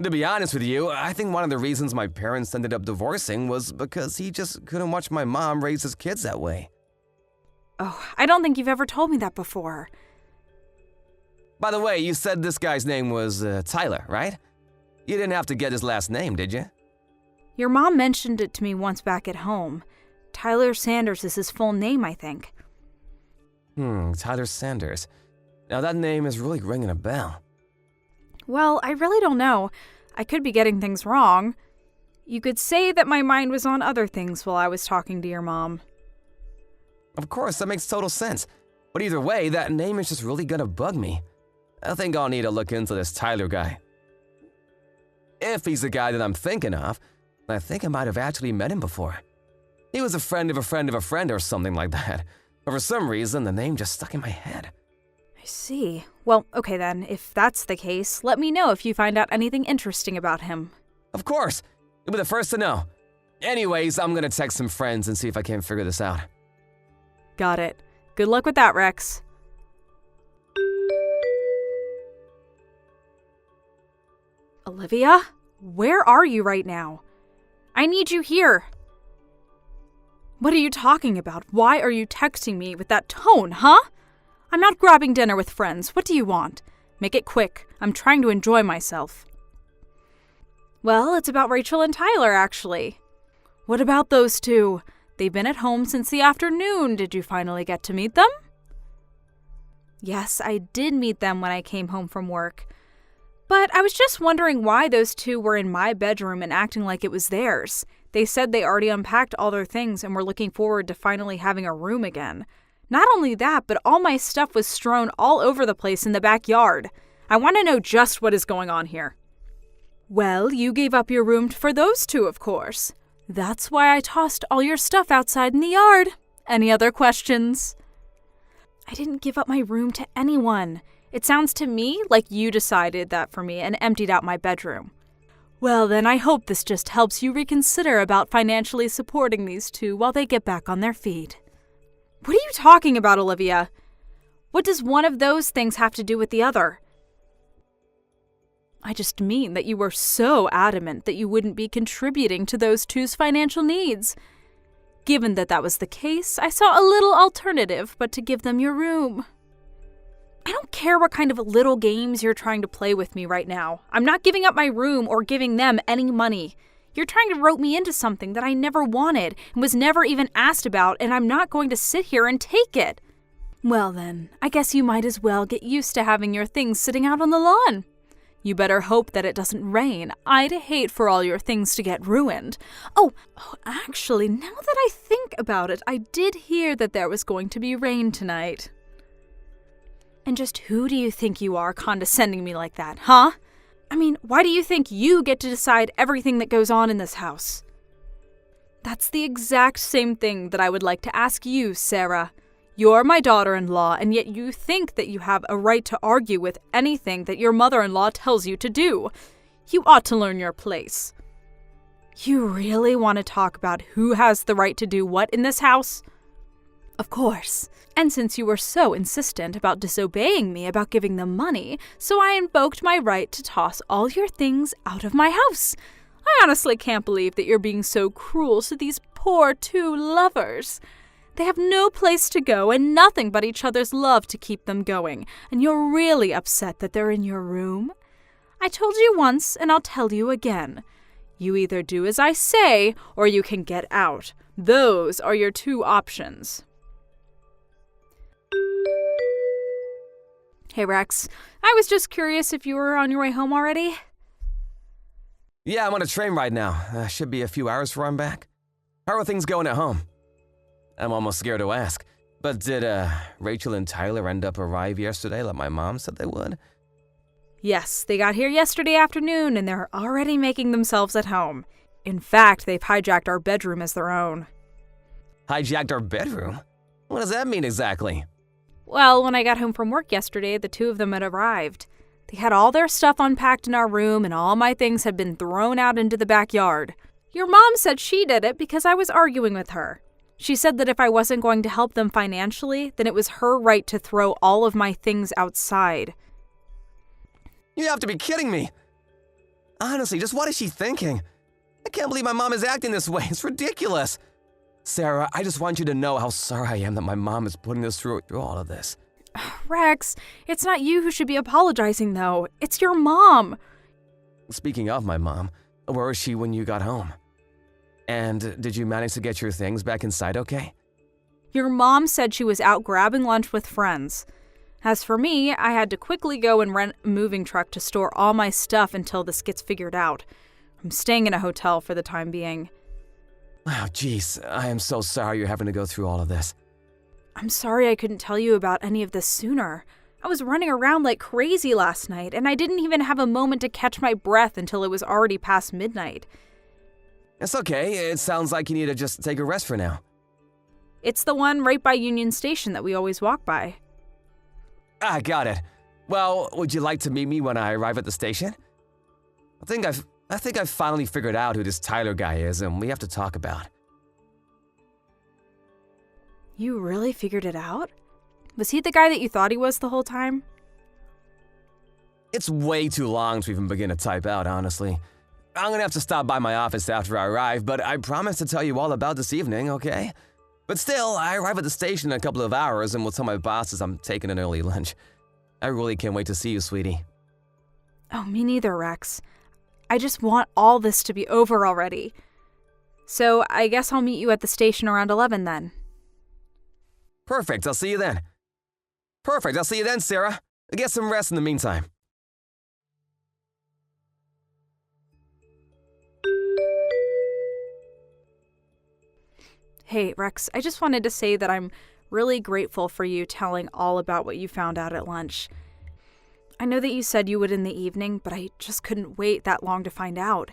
To be honest with you, I think one of the reasons my parents ended up divorcing was because he just couldn't watch my mom raise his kids that way. Oh, I don't think you've ever told me that before. By the way, you said this guy's name was Tyler, right? You didn't have to get his last name, did you? Your mom mentioned it to me once back at home. Tyler Sanders is his full name, I think. Tyler Sanders. Now that name is really ringing a bell. Well, I really don't know. I could be getting things wrong. You could say that my mind was on other things while I was talking to your mom. Of course, that makes total sense. But either way, that name is just really gonna bug me. I think I'll need to look into this Tyler guy. If he's the guy that I'm thinking of, I think I might have actually met him before. He was a friend of a friend of a friend or something like that. But for some reason, the name just stuck in my head. I see. Well, okay then, if that's the case, let me know if you find out anything interesting about him. Of course. You'll be the first to know. Anyways, I'm gonna text some friends and see if I can figure this out. Got it. Good luck with that, Rex. Olivia? Where are you right now? I need you here. What are you talking about? Why are you texting me with that tone, huh? I'm not grabbing dinner with friends. What do you want? Make it quick. I'm trying to enjoy myself. Well, it's about Rachel and Tyler, actually. What about those two? They've been at home since the afternoon. Did you finally get to meet them? Yes, I did meet them when I came home from work. But I was just wondering why those two were in my bedroom and acting like it was theirs. They said they already unpacked all their things and were looking forward to finally having a room again. Not only that, but all my stuff was strewn all over the place in the backyard. I want to know just what is going on here. Well, you gave up your room for those two, of course. That's why I tossed all your stuff outside in the yard. Any other questions? I didn't give up my room to anyone. It sounds to me like you decided that for me and emptied out my bedroom. Well, then I hope this just helps you reconsider about financially supporting these two while they get back on their feet. What are you talking about, Olivia? What does one of those things have to do with the other? I just mean that you were so adamant that you wouldn't be contributing to those two's financial needs. Given that that was the case, I saw a little alternative but to give them your room. I don't care what kind of little games you're trying to play with me right now. I'm not giving up my room or giving them any money. You're trying to rope me into something that I never wanted and was never even asked about, and I'm not going to sit here and take it. Well then, I guess you might as well get used to having your things sitting out on the lawn. You better hope that it doesn't rain. I'd hate for all your things to get ruined. Oh, actually, now that I think about it, I did hear that there was going to be rain tonight. And just who do you think you are condescending me like that, huh? I mean, why do you think you get to decide everything that goes on in this house? That's the exact same thing that I would like to ask you, Sarah. You're my daughter-in-law, and yet you think that you have a right to argue with anything that your mother-in-law tells you to do. You ought to learn your place. You really want to talk about who has the right to do what in this house? Of course. And since you were so insistent about disobeying me about giving them money, so I invoked my right to toss all your things out of my house. I honestly can't believe that you're being so cruel to these poor two lovers. They have no place to go and nothing but each other's love to keep them going, and you're really upset that they're in your room? I told you once, and I'll tell you again. You either do as I say, or you can get out. Those are your two options. Hey, Rex. I was just curious if you were on your way home already. Yeah, I'm on a train right now. Should be a few hours before I'm back. How are things going at home? I'm almost scared to ask. But did Rachel and Tyler end up arrive yesterday like my mom said they would? Yes, they got here yesterday afternoon and they're already making themselves at home. In fact, they've hijacked our bedroom as their own. Hijacked our bedroom? What does that mean exactly? Well, when I got home from work yesterday, the two of them had arrived. They had all their stuff unpacked in our room and all my things had been thrown out into the backyard. Your mom said she did it because I was arguing with her. She said that if I wasn't going to help them financially, then it was her right to throw all of my things outside. You have to be kidding me. Honestly, just what is she thinking? I can't believe my mom is acting this way. It's ridiculous. Sarah, I just want you to know how sorry I am that my mom is putting us through all of this. Rex, it's not you who should be apologizing, though. It's your mom. Speaking of my mom, where was she when you got home? And did you manage to get your things back inside okay? Your mom said she was out grabbing lunch with friends. As for me, I had to quickly go and rent a moving truck to store all my stuff until this gets figured out. I'm staying in a hotel for the time being. Oh, jeez, I am so sorry you're having to go through all of this. I'm sorry I couldn't tell you about any of this sooner. I was running around like crazy last night, and I didn't even have a moment to catch my breath until it was already past midnight. It's okay, it sounds like you need to just take a rest for now. It's the one right by Union Station that we always walk by. Ah, got it. Well, would you like to meet me when I arrive at the station? I think I've finally figured out who this Tyler guy is, and we have to talk about it. You really figured it out? Was he the guy that you thought he was the whole time? It's way too long to even begin to type out, honestly. I'm gonna have to stop by my office after I arrive, but I promise to tell you all about this evening, okay? But still, I arrive at the station in a couple of hours and will tell my bosses I'm taking an early lunch. I really can't wait to see you, sweetie. Oh, me neither, Rex. I just want all this to be over already. So I guess I'll meet you at the station around 11 then. Perfect, I'll see you then. Perfect, I'll see you then, Sarah. Get some rest in the meantime. Hey, Rex, I just wanted to say that I'm really grateful for you telling all about what you found out at lunch. I know that you said you would in the evening, but I just couldn't wait that long to find out.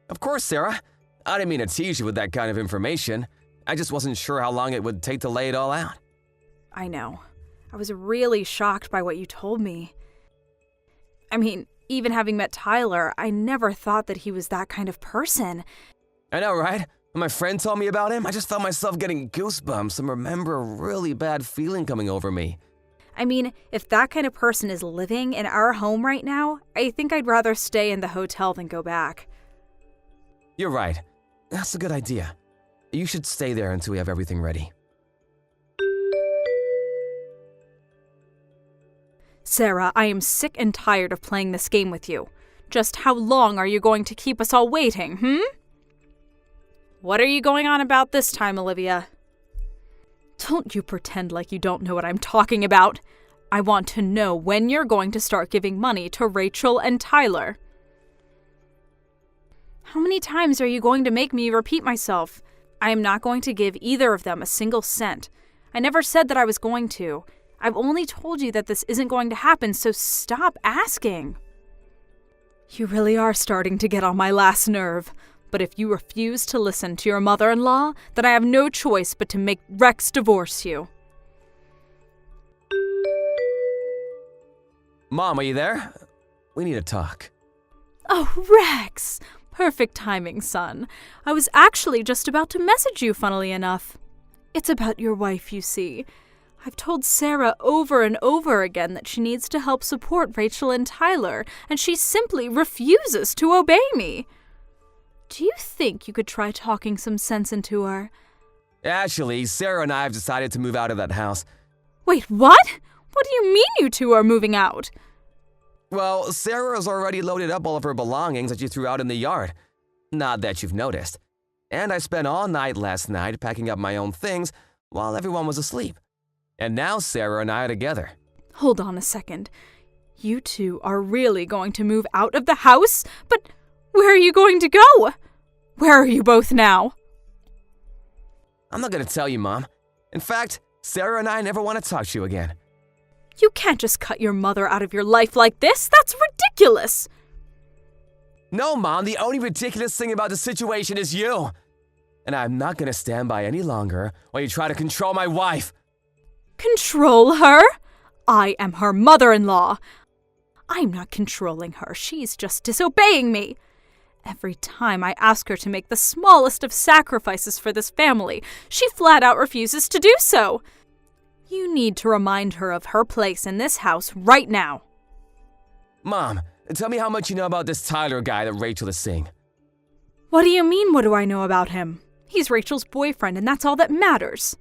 Of course, Sarah. I didn't mean to tease you with that kind of information. I just wasn't sure how long it would take to lay it all out. I know. I was really shocked by what you told me. I mean, even having met Tyler, I never thought that he was that kind of person. I know, right? When my friend told me about him, I just felt myself getting goosebumps and remember a really bad feeling coming over me. I mean, if that kind of person is living in our home right now, I think I'd rather stay in the hotel than go back. You're right. That's a good idea. You should stay there until we have everything ready. Sarah, I am sick and tired of playing this game with you. Just how long are you going to keep us all waiting, What are you going on about this time, Olivia? Don't you pretend like you don't know what I'm talking about. I want to know when you're going to start giving money to Rachel and Tyler. How many times are you going to make me repeat myself? I am not going to give either of them a single cent. I never said that I was going to. I've only told you that this isn't going to happen, so stop asking. You really are starting to get on my last nerve. But if you refuse to listen to your mother-in-law, then I have no choice but to make Rex divorce you. Mom, are you there? We need to talk. Oh, Rex! Perfect timing, son. I was actually just about to message you, funnily enough. It's about your wife, you see. I've told Sarah over and over again that she needs to help support Rachel and Tyler, and she simply refuses to obey me. Do you think you could try talking some sense into her? Actually, Sarah and I have decided to move out of that house. Wait, what? What do you mean you two are moving out? Well, Sarah has already loaded up all of her belongings that she threw out in the yard. Not that you've noticed. And I spent all night last night packing up my own things while everyone was asleep. And now Sarah and I are together. Hold on a second. You two are really going to move out of the house? But where are you going to go? Where are you both now? I'm not gonna tell you, Mom. In fact, Sarah and I never want to talk to you again. You can't just cut your mother out of your life like this. That's ridiculous. No, Mom, the only ridiculous thing about the situation is you. And I'm not gonna stand by any longer while you try to control my wife. Control her? I am her mother-in-law. I'm not controlling her. She's just disobeying me. Every time I ask her to make the smallest of sacrifices for this family, she flat out refuses to do so. You need to remind her of her place in this house right now. Mom, tell me how much you know about this Tyler guy that Rachel is seeing. What do you mean, what do I know about him? He's Rachel's boyfriend, and that's all that matters.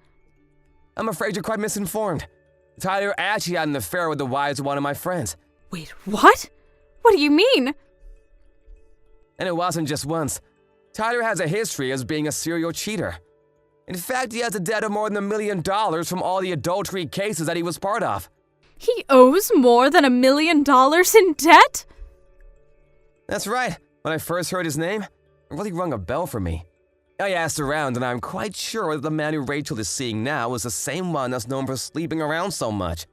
I'm afraid you're quite misinformed. Tyler actually had an affair with the wives of one of my friends. Wait, what? What do you mean? And it wasn't just once. Tyler has a history as being a serial cheater. In fact, he has a debt of more than $1 million from all the adultery cases that he was part of. He owes more than $1 million in debt? That's right. When I first heard his name, it really rung a bell for me. I asked around, and I'm quite sure that the man who Rachel is seeing now is the same one that's known for sleeping around so much.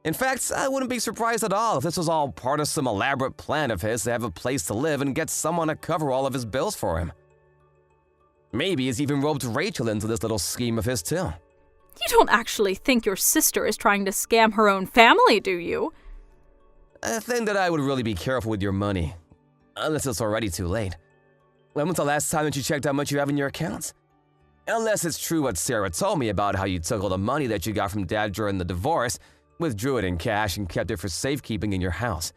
In fact, I wouldn't be surprised at all if this was all part of some elaborate plan of his to have a place to live and get someone to cover all of his bills for him. Maybe he's even roped Rachel into this little scheme of his too. You don't actually think your sister is trying to scam her own family, do you? I think that I would really be careful with your money, unless it's already too late. When was the last time that you checked how much you have in your accounts? Unless it's true what Sarah told me about how you took all the money that you got from Dad during the divorce, withdrew it in cash, and kept it for safekeeping in your house.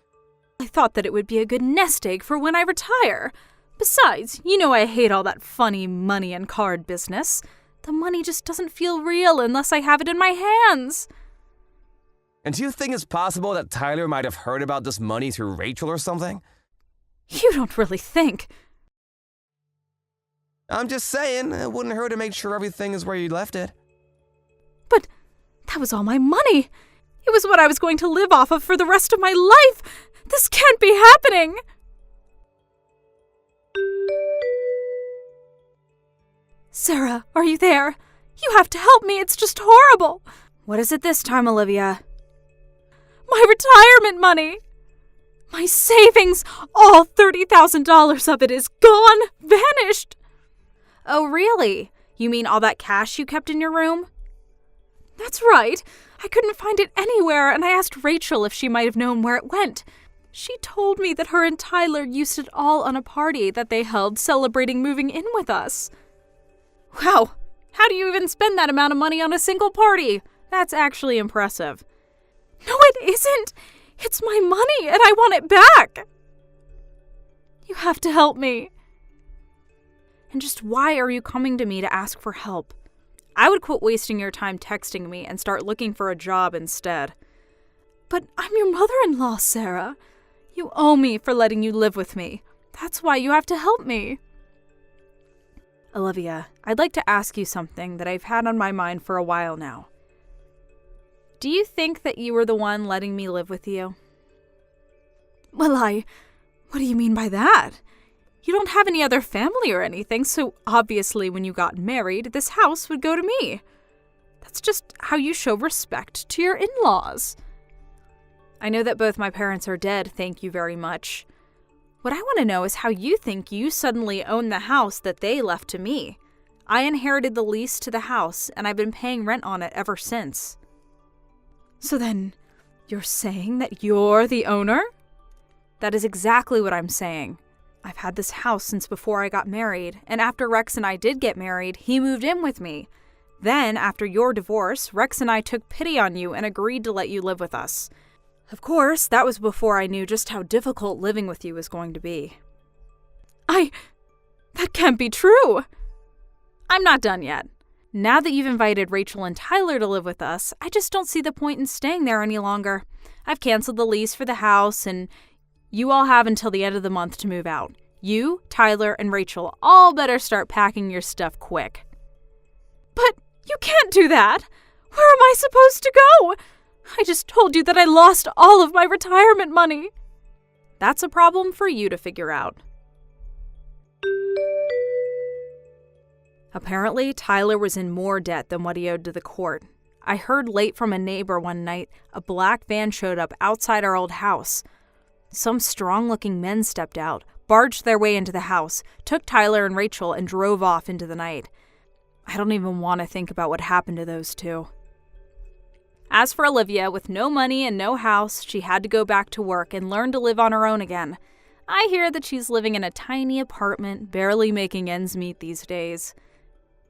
I thought that it would be a good nest egg for when I retire. Besides, you know I hate all that funny money and card business. The money just doesn't feel real unless I have it in my hands. And do you think it's possible that Tyler might have heard about this money through Rachel or something? You don't really think. I'm just saying, it wouldn't hurt to make sure everything is where you left it. But that was all my money. It was what I was going to live off of for the rest of my life. This can't be happening. Sarah, are you there? You have to help me. It's just horrible. What is it this time, Olivia? My retirement money. My savings, all $30,000 of it is gone, vanished. Oh, really? You mean all that cash you kept in your room? That's right. I couldn't find it anywhere, and I asked Rachel if she might have known where it went. She told me that her and Tyler used it all on a party that they held celebrating moving in with us. Wow, how do you even spend that amount of money on a single party? That's actually impressive. No, it isn't. It's my money, and I want it back. You have to help me. And just why are you coming to me to ask for help? I would quit wasting your time texting me and start looking for a job instead. But I'm your mother-in-law, Sarah. You owe me for letting you live with me. That's why you have to help me. Olivia, I'd like to ask you something that I've had on my mind for a while now. Do you think that you were the one letting me live with you? Well, what do you mean by that? You don't have any other family or anything, so obviously when you got married, this house would go to me. That's just how you show respect to your in-laws. I know that both my parents are dead, thank you very much. What I want to know is how you think you suddenly own the house that they left to me. I inherited the lease to the house, and I've been paying rent on it ever since. So then, you're saying that you're the owner? That is exactly what I'm saying. I've had this house since before I got married, and after Rex and I did get married, he moved in with me. Then, after your divorce, Rex and I took pity on you and agreed to let you live with us. Of course, that was before I knew just how difficult living with you was going to be. That can't be true! I'm not done yet. Now that you've invited Rachel and Tyler to live with us, I just don't see the point in staying there any longer. I've canceled the lease for the house, and you all have until the end of the month to move out. You, Tyler, and Rachel all better start packing your stuff quick. But you can't do that! Where am I supposed to go? I just told you that I lost all of my retirement money. That's a problem for you to figure out. Apparently, Tyler was in more debt than what he owed to the court. I heard late from a neighbor one night a black van showed up outside our old house. Some strong-looking men stepped out, barged their way into the house, took Tyler and Rachel, and drove off into the night. I don't even want to think about what happened to those two. As for Olivia, with no money and no house, she had to go back to work and learn to live on her own again. I hear that she's living in a tiny apartment, barely making ends meet these days.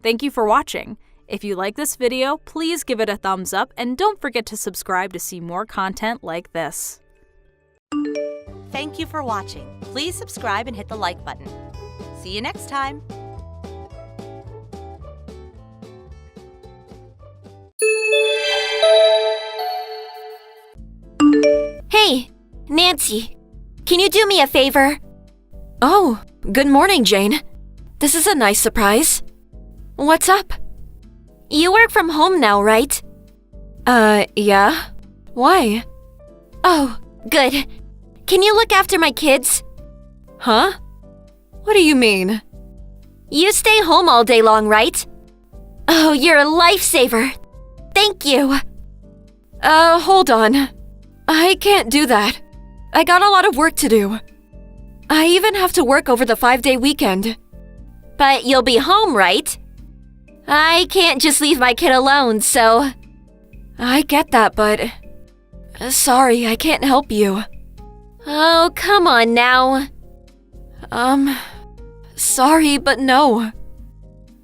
Thank you for watching. If you like this video, please give it a thumbs up and don't forget to subscribe to see more content like this. Thank you for watching. Please subscribe and hit the like button. See you next time. Hey, Nancy, can you do me a favor? Oh, good morning, Jane. This is a nice surprise. What's up? You work from home now, right? Yeah. Why? Oh, good. Can you look after my kids? Huh? What do you mean? You stay home all day long, right? Oh, you're a lifesaver. Thank you. Hold on. I can't do that. I got a lot of work to do. I even have to work over the 5-day weekend. But you'll be home, right? I can't just leave my kid alone, so... I get that, but... Sorry, I can't help you. Oh, come on now. Sorry, but no.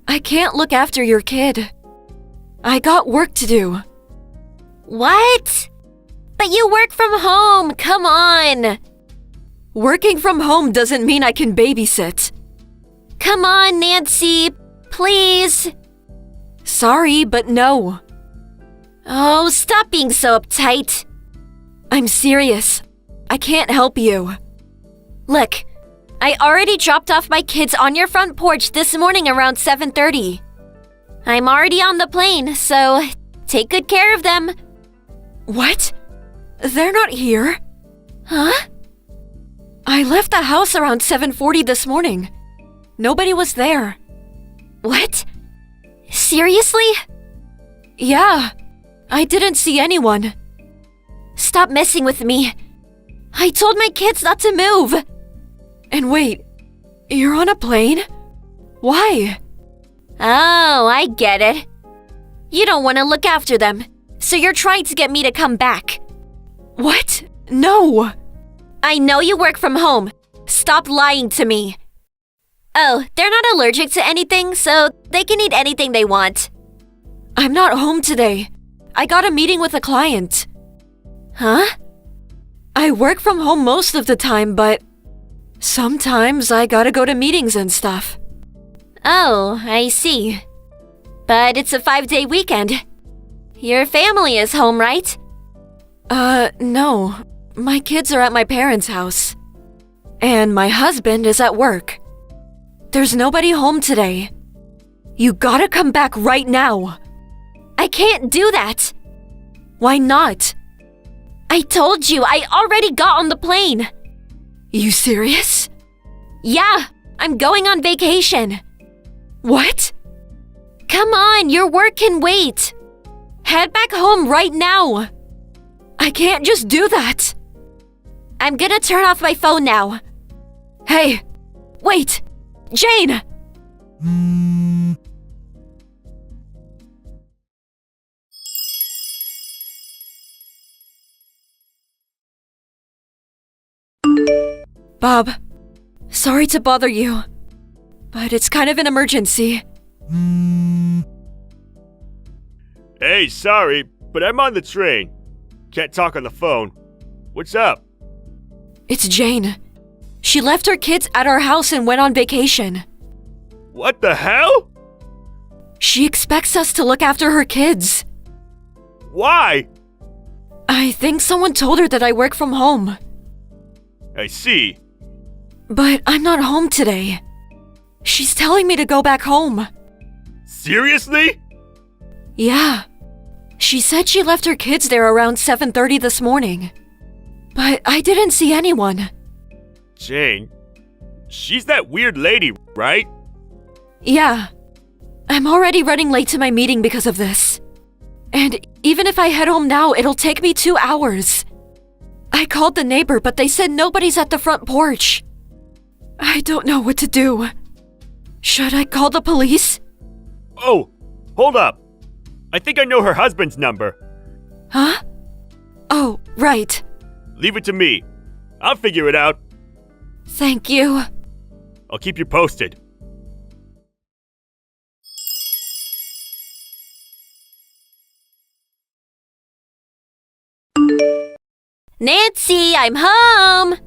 I can't look after your kid. I got work to do. What? But you work from home, come on. Working from home doesn't mean I can babysit. Come on, Nancy, please. Sorry, but no. Oh, stop being so uptight. I'm serious. I can't help you. Look, I already dropped off my kids on your front porch this morning around 7:30. I'm already on the plane, so take good care of them. What? They're not here? Huh? I left the house around 7:40 this morning. Nobody was there. What? Seriously? Yeah, I didn't see anyone. Stop messing with me. I told my kids not to move. And wait, you're on a plane? Why? Oh, I get it. You don't want to look after them, so you're trying to get me to come back. What? No. I know you work from home. Stop lying to me. Oh, they're not allergic to anything, so they can eat anything they want. I'm not home today. I got a meeting with a client. Huh? I work from home most of the time, but sometimes I gotta go to meetings and stuff. Oh, I see. But it's a 5-day weekend. Your family is home, right? No. My kids are at my parents' house. And my husband is at work. There's nobody home today. You gotta come back right now. I can't do that. Why not? I told you, I already got on the plane. You serious? Yeah, I'm going on vacation. What? Come on, your work can wait. Head back home right now. I can't just do that. I'm gonna turn off my phone now. Hey, wait, Jane! Bob, sorry to bother you, but it's kind of an emergency. Hey, sorry, but I'm on the train. Can't talk on the phone. What's up? It's Jane. She left her kids at our house and went on vacation. What the hell? She expects us to look after her kids. Why? I think someone told her that I work from home. I see. But I'm not home today. She's telling me to go back home. Seriously? Yeah. She said she left her kids there around 7:30 this morning. But I didn't see anyone. Jane, she's that weird lady, right? Yeah. I'm already running late to my meeting because of this. And even if I head home now, it'll take me 2 hours. I called the neighbor, but they said nobody's at the front porch. I don't know what to do. Should I call the police? Oh, hold up. I think I know her husband's number. Huh? Oh, right. Leave it to me. I'll figure it out. Thank you. I'll keep you posted. Nancy, I'm home!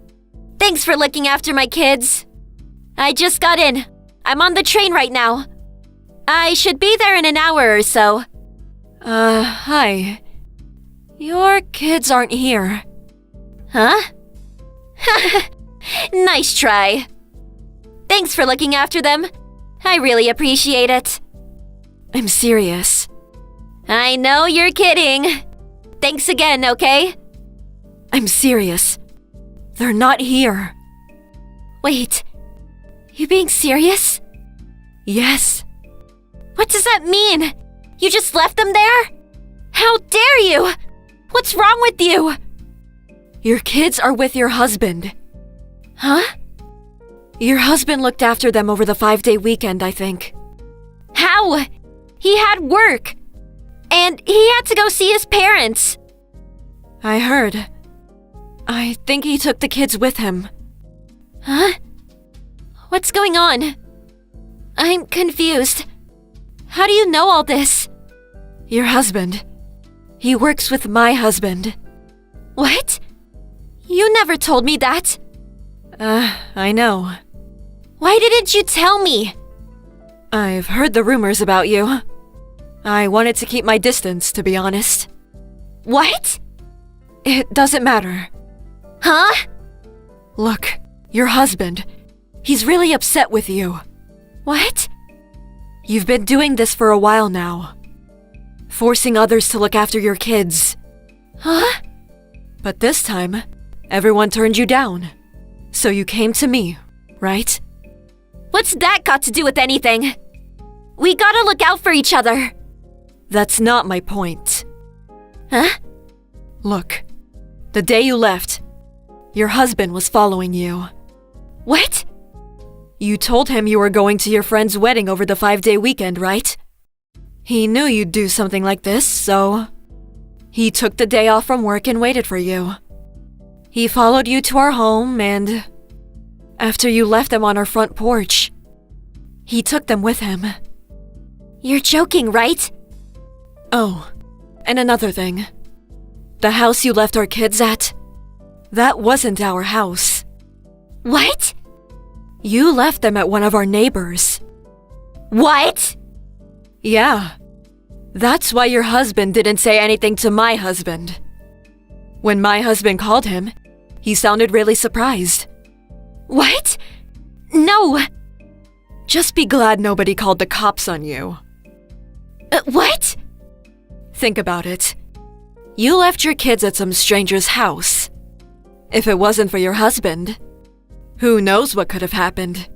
Thanks for looking after my kids. I just got in. I'm on the train right now. I should be there in an hour or so. Hi. Your kids aren't here. Huh? Nice try. Thanks for looking after them. I really appreciate it. I'm serious. I know you're kidding. Thanks again, okay? I'm serious. They're not here. Wait. You being serious? Yes. What does that mean? You just left them there? How dare you? What's wrong with you? Your kids are with your husband. Huh? Your husband looked after them over the 5-day weekend, I think. How? He had work. And he had to go see his parents. I heard. I think he took the kids with him. Huh? What's going on? I'm confused. How do you know all this? Your husband. He works with my husband. What? You never told me that. I know. Why didn't you tell me? I've heard the rumors about you. I wanted to keep my distance, to be honest. What? It doesn't matter. Huh? Look, your husband. He's really upset with you. What? You've been doing this for a while now. Forcing others to look after your kids. Huh? But this time, everyone turned you down. So you came to me, right? What's that got to do with anything? We gotta look out for each other. That's not my point. Huh? Look, the day you left, your husband was following you. What? You told him you were going to your friend's wedding over the 5-day weekend, right? He knew you'd do something like this, so he took the day off from work and waited for you. He followed you to our home, and after you left them on our front porch, he took them with him. You're joking, right? Oh, and another thing. The house you left our kids at, that wasn't our house. What? You left them at one of our neighbors. What? Yeah. That's why your husband didn't say anything to my husband. When my husband called him, he sounded really surprised. What? No! Just be glad nobody called the cops on you. What? Think about it. You left your kids at some stranger's house. If it wasn't for your husband, who knows what could have happened?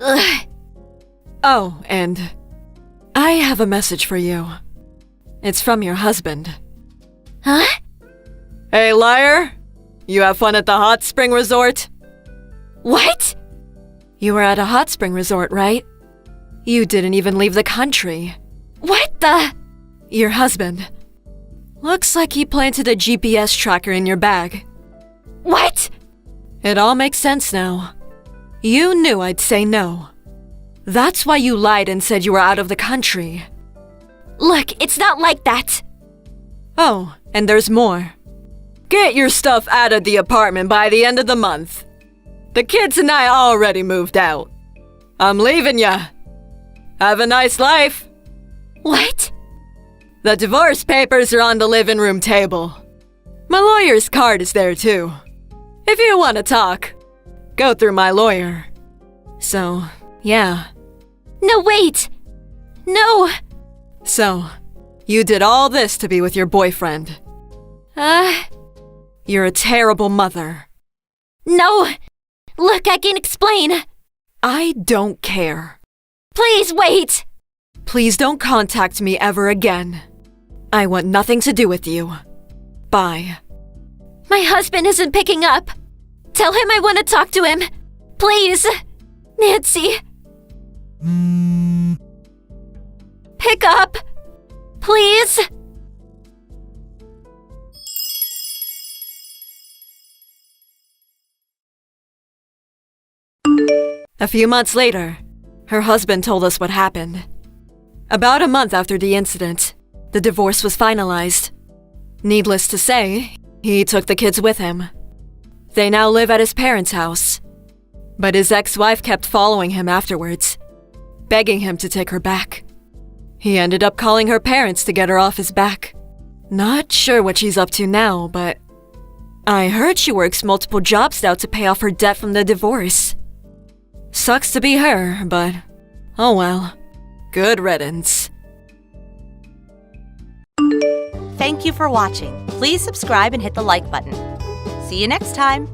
Ugh. Oh, and I have a message for you. It's from your husband. Huh? Hey, liar! You have fun at the hot spring resort? What? You were at a hot spring resort, right? You didn't even leave the country. What the? Your husband. Looks like he planted a GPS tracker in your bag. What? It all makes sense now. You knew I'd say no. That's why you lied and said you were out of the country. Look, it's not like that. Oh, and there's more. Get your stuff out of the apartment by the end of the month. The kids and I already moved out. I'm leaving ya. Have a nice life. What? The divorce papers are on the living room table. My lawyer's card is there too. If you want to talk, go through my lawyer. So, yeah. No, wait! No! So, you did all this to be with your boyfriend. You're a terrible mother. No! Look, I can explain! I don't care. Please wait! Please don't contact me ever again. I want nothing to do with you. Bye. My husband isn't picking up. Tell him I want to talk to him. Please. Nancy. Pick up. Please. A few months later, her husband told us what happened. About a month after the incident, the divorce was finalized. Needless to say, he took the kids with him. They now live at his parents' house. But his ex-wife kept following him afterwards, begging him to take her back. He ended up calling her parents to get her off his back. Not sure what she's up to now, but I heard she works multiple jobs now to pay off her debt from the divorce. Sucks to be her, but oh well. Good riddance. Thank you for watching. Please subscribe and hit the like button. See you next time.